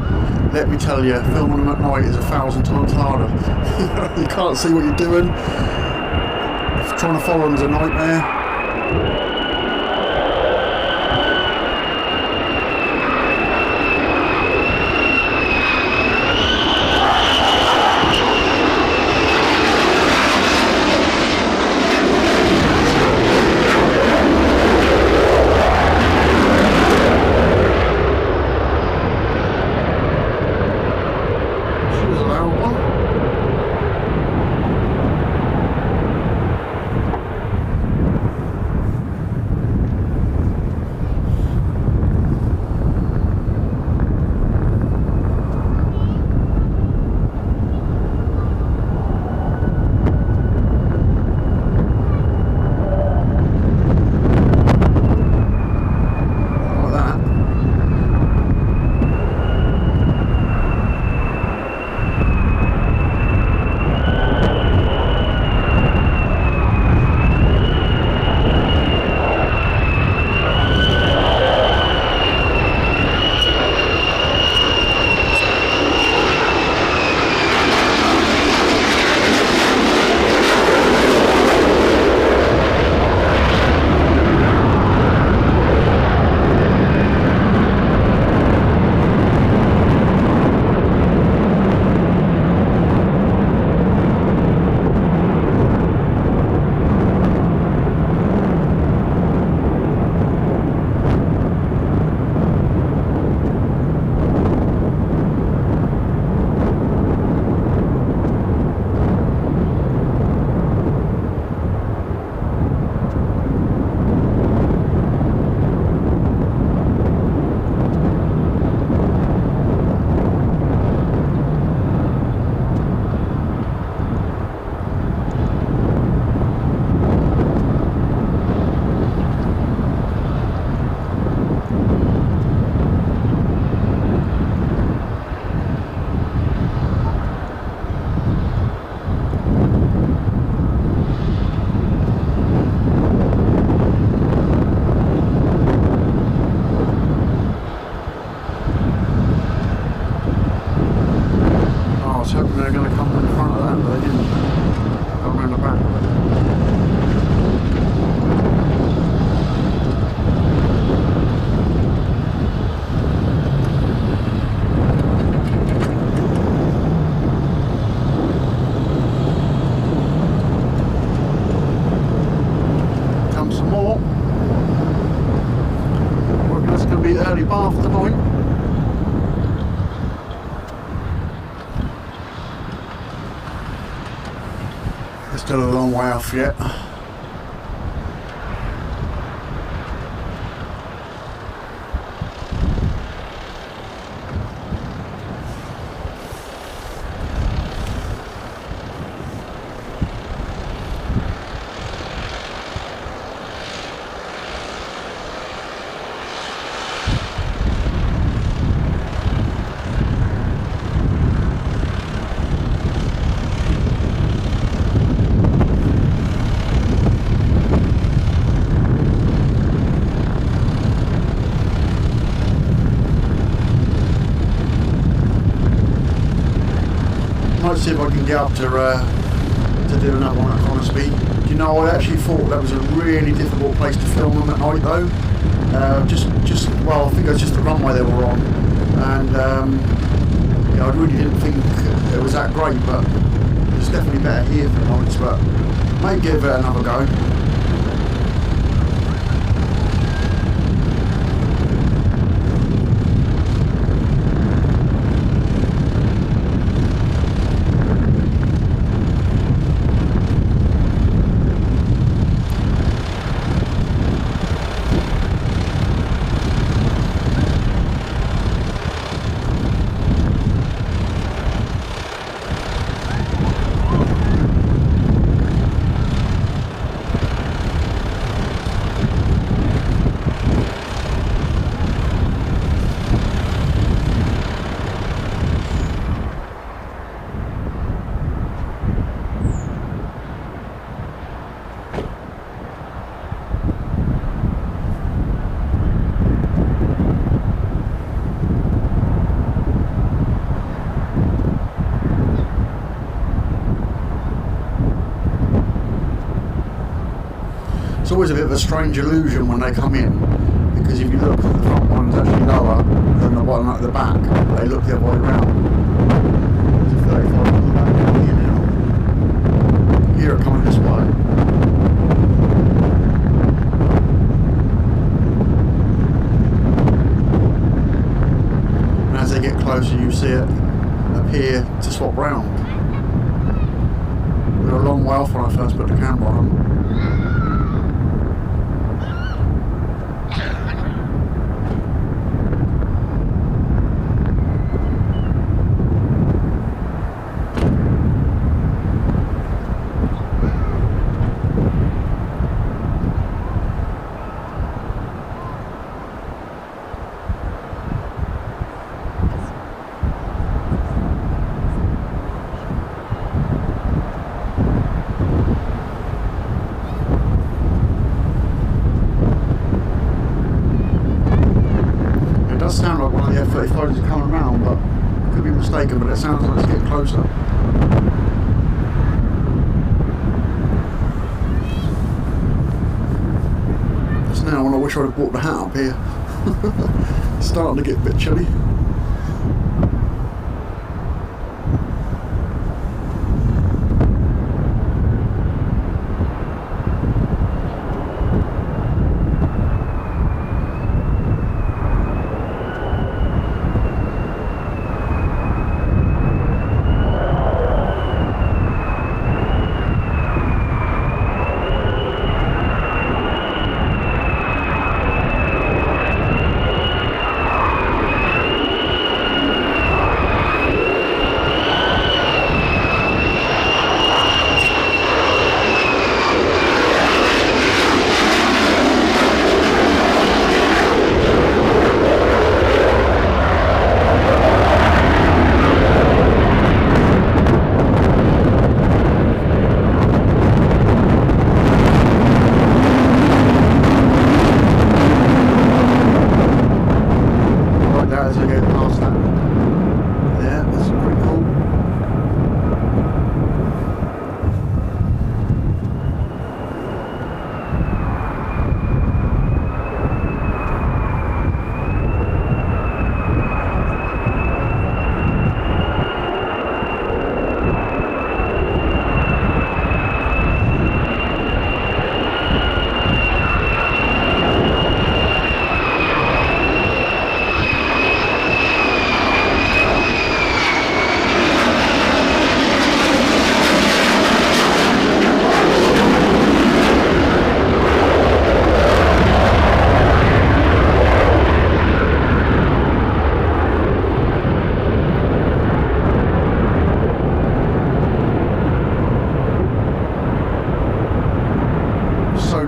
Speaker 1: let me tell you, filming them at night is 1,000 times harder. You can't see what you're doing. Trying to follow them is a nightmare. a long way off yet. Might see if I can get up to do another one at kind of speed. Do you know, I actually thought that was a really difficult place to film them at night though. Well, I think it was just the runway they were on, and yeah, I really didn't think it was that great, but it's definitely better here for nights, but may give it another go. It's always a bit of a strange illusion when they come in, because if you look, the front one's actually lower than the one at the back. They look the other way around. There's a 35 on the back here now. Here it coming this way. And as they get closer, you see it appear to swap round. We were a long way off when I first put the camera on them. Sound like one of the F-35s is coming around, but I could be mistaken, but it sounds like it's getting closer. It's now when I wish I'd have brought the hat up here. It's starting to get a bit chilly.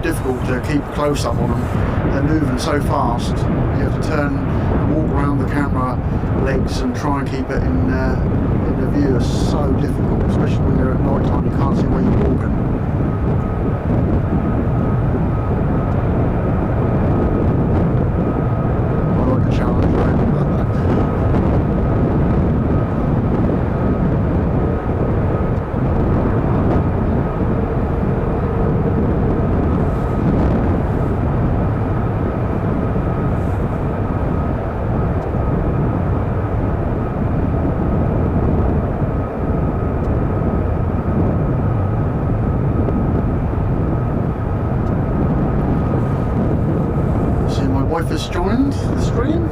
Speaker 1: difficult to keep close up on them. They're moving so fast. You have to turn and walk around the camera legs and try and keep it in the view. It's so difficult, especially when you're at night time. You can't see where you're walking. I like a challenge, right? Wife has joined the stream.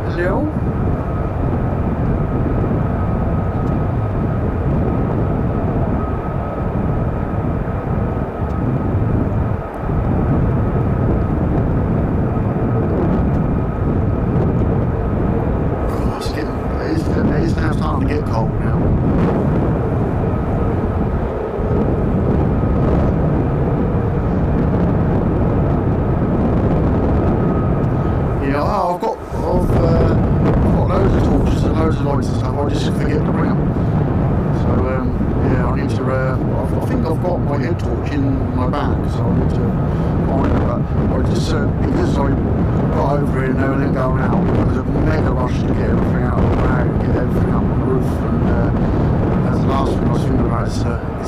Speaker 1: Hello. Oh, it is now starting to get cold now. I've got loads of torches and loads of lights and stuff. I just forget to bring them. So yeah, I need to. I think I've got my head torch in my bag, so I need to find it. But I just because I got over here now and then going out, there was a mega rush to get everything out of the bag, get everything up on the roof, and that's the last thing I was thinking about. Is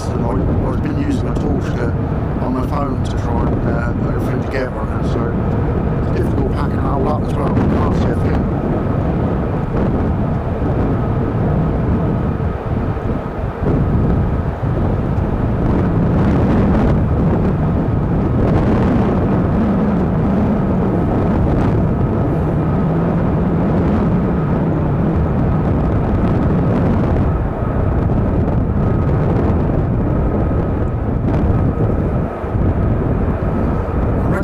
Speaker 1: the light. I've been using a torch on my phone to try and put everything together on it. So. Difficult packing it all up as well, you can't see a thing.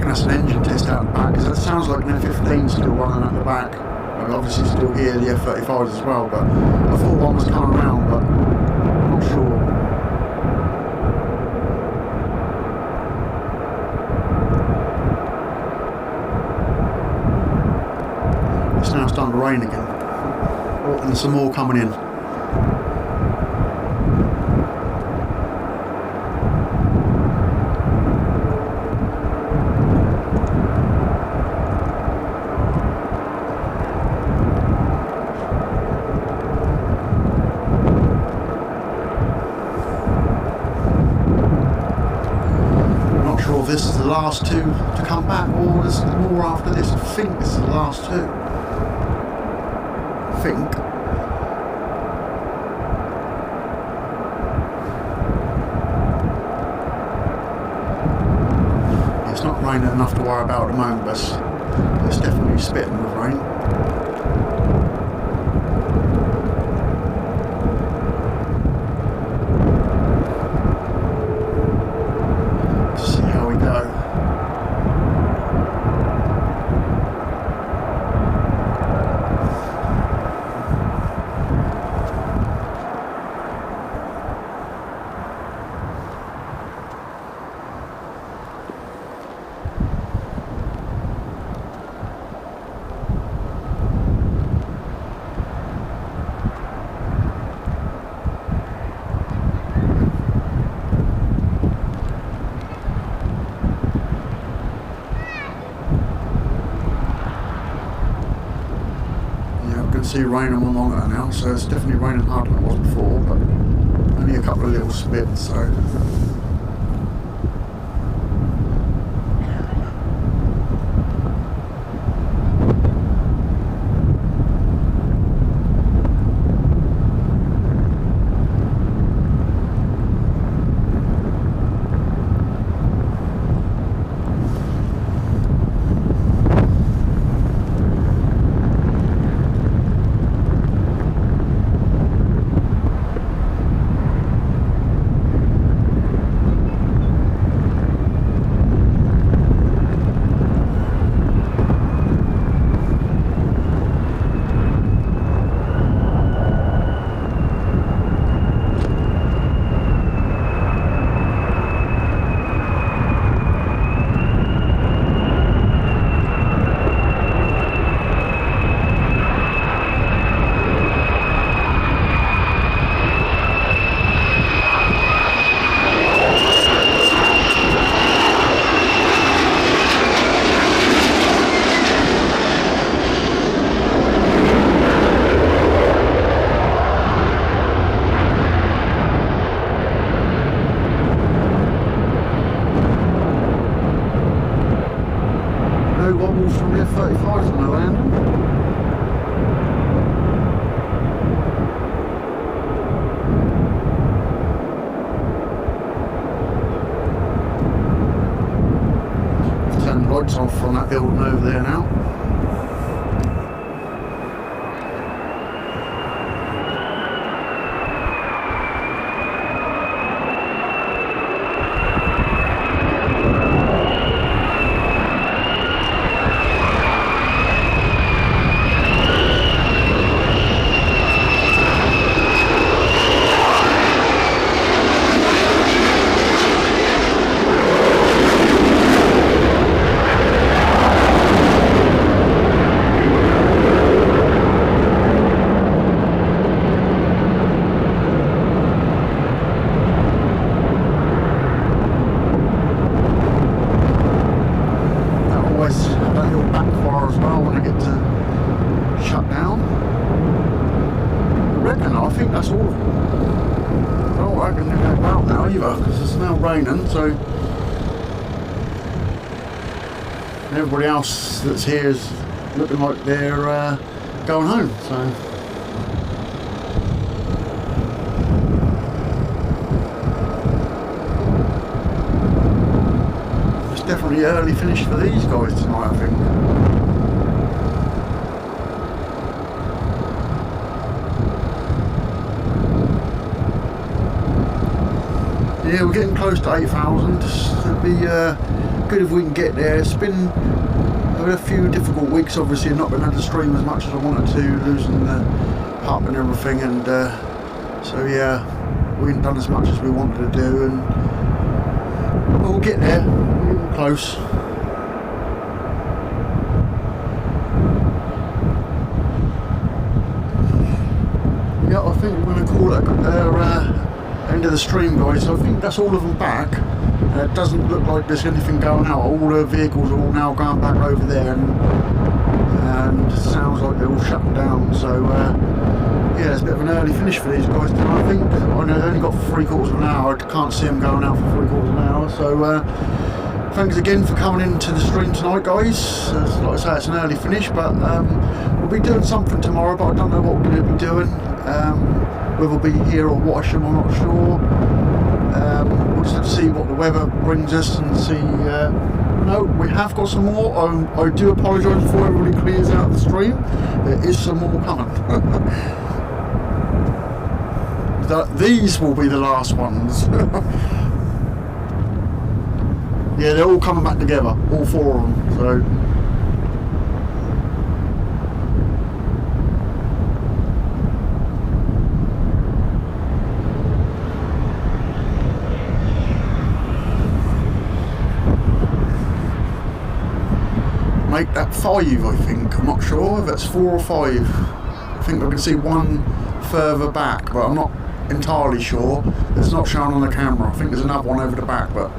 Speaker 1: That's an engine test out the back, because that sounds like an F-15 still running at the back. I mean, obviously still hear the F-35s as well, but I thought one was coming around, but I'm not sure. It's now starting to rain again. Oh, and there's some more coming in. This is the last two to come back, or there's more after this. I think this is the last two. I think. It's not raining enough to worry about at the moment, but it's definitely spitting with rain. See raining one longer now, so it's definitely raining harder than it was before, but only a couple of little spits, so doubles from the F-35s on the landing. Turn the lights off on that building over there now. So everybody else that's here is looking like they're going home. So it's definitely an early finish for these guys tonight, I think. Yeah, we're getting close to 8,000. It'd be good if we can get there. It's been a few difficult weeks, obviously, and not been able to stream as much as I wanted to, losing the pup and everything, and so yeah, we haven't done as much as we wanted to do, and we'll get there. We're getting close. Yeah, I think we're going to call it end of the stream, guys. So I think that's all of them back. It doesn't look like there's anything going out. All the vehicles are all now going back over there, and it sounds like they're all shutting down. So yeah, it's a bit of an early finish for these guys tonight, I think. I know they only got 3/4 of an hour. I can't see them going out for 3/4 of an hour. So thanks again for coming into the stream tonight, guys. Like I say, it's an early finish, but we'll be doing something tomorrow, but I don't know what we're going to be doing. Whether we'll be here or Watisham, I'm not sure. We'll just have to see what the weather brings us and see. No, we have got some more. I do apologise before everybody clears out the stream. There is some more coming. These will be the last ones. Yeah, they're all coming back together, all 4 of them. So. Make that 5, I think. I'm not sure if that's 4 or 5. I think I can see one further back, but I'm not entirely sure. It's not shown on the camera. I think there's another one over the back, but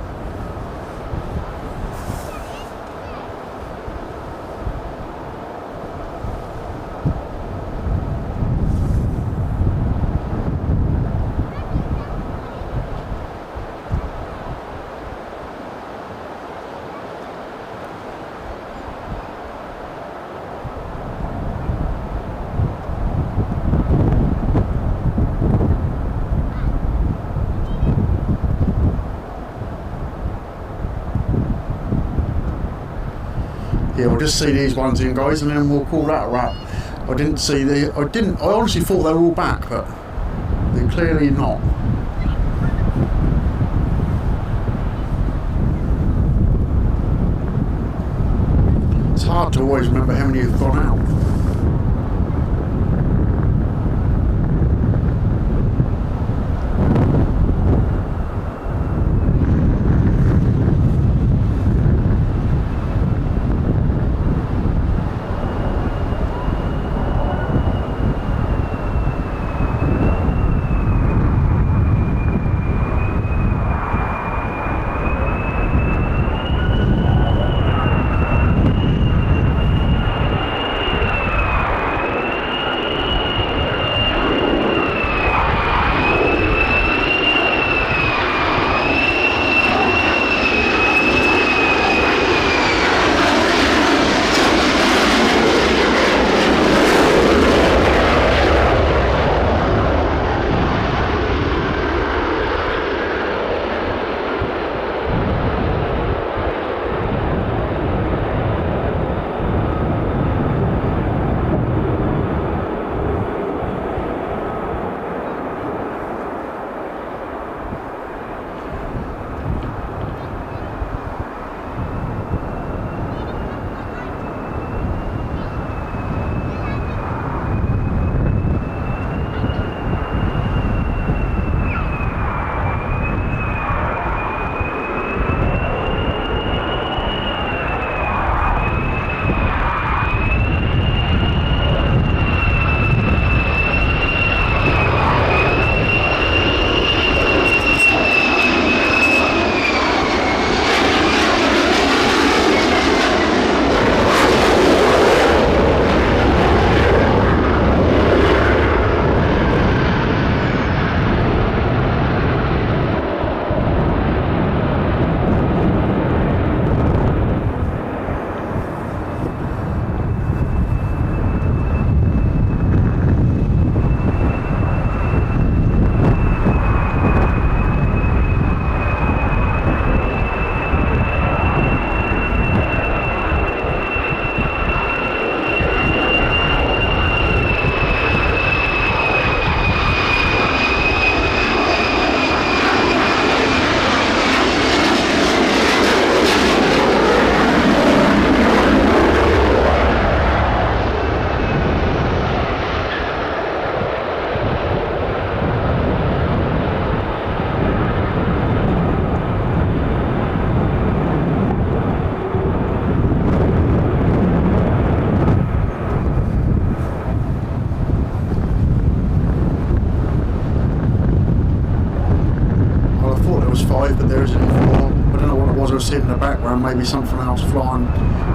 Speaker 1: yeah, we'll just see these ones in, guys, and then we'll call that a wrap. I honestly thought they were all back, but they're clearly not. It's hard to always remember how many have gone out. looking for. I don't know what it was I was seeing in the background, maybe something else flying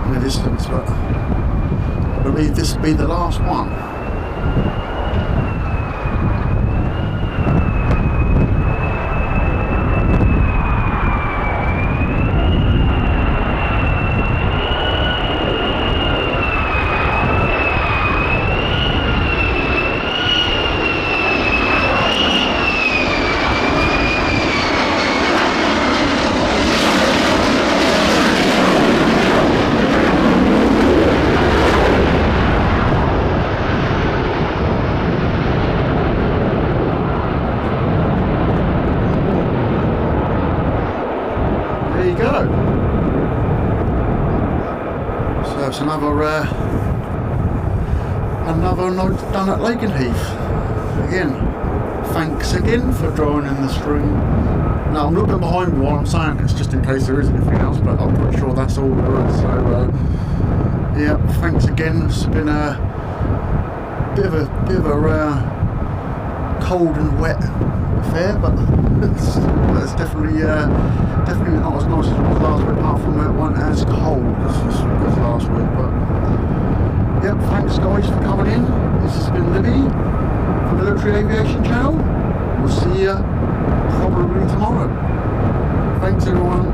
Speaker 1: in the distance, but I believe this will be the last one. There you go. So it's another night done at Lakenheath. Again, thanks again for joining the stream. Now I'm looking behind me while I'm saying this, just in case there is anything else, but I'm pretty sure that's all there is. So yeah, thanks again. It's been a bit of a cold and wet affair, but it's definitely not as nice as it was last week, apart from it wasn't as cold as last week. But yep, thanks guys for coming in. This has been Libby from the Military Aviation Channel. We'll see you probably tomorrow. Thanks everyone.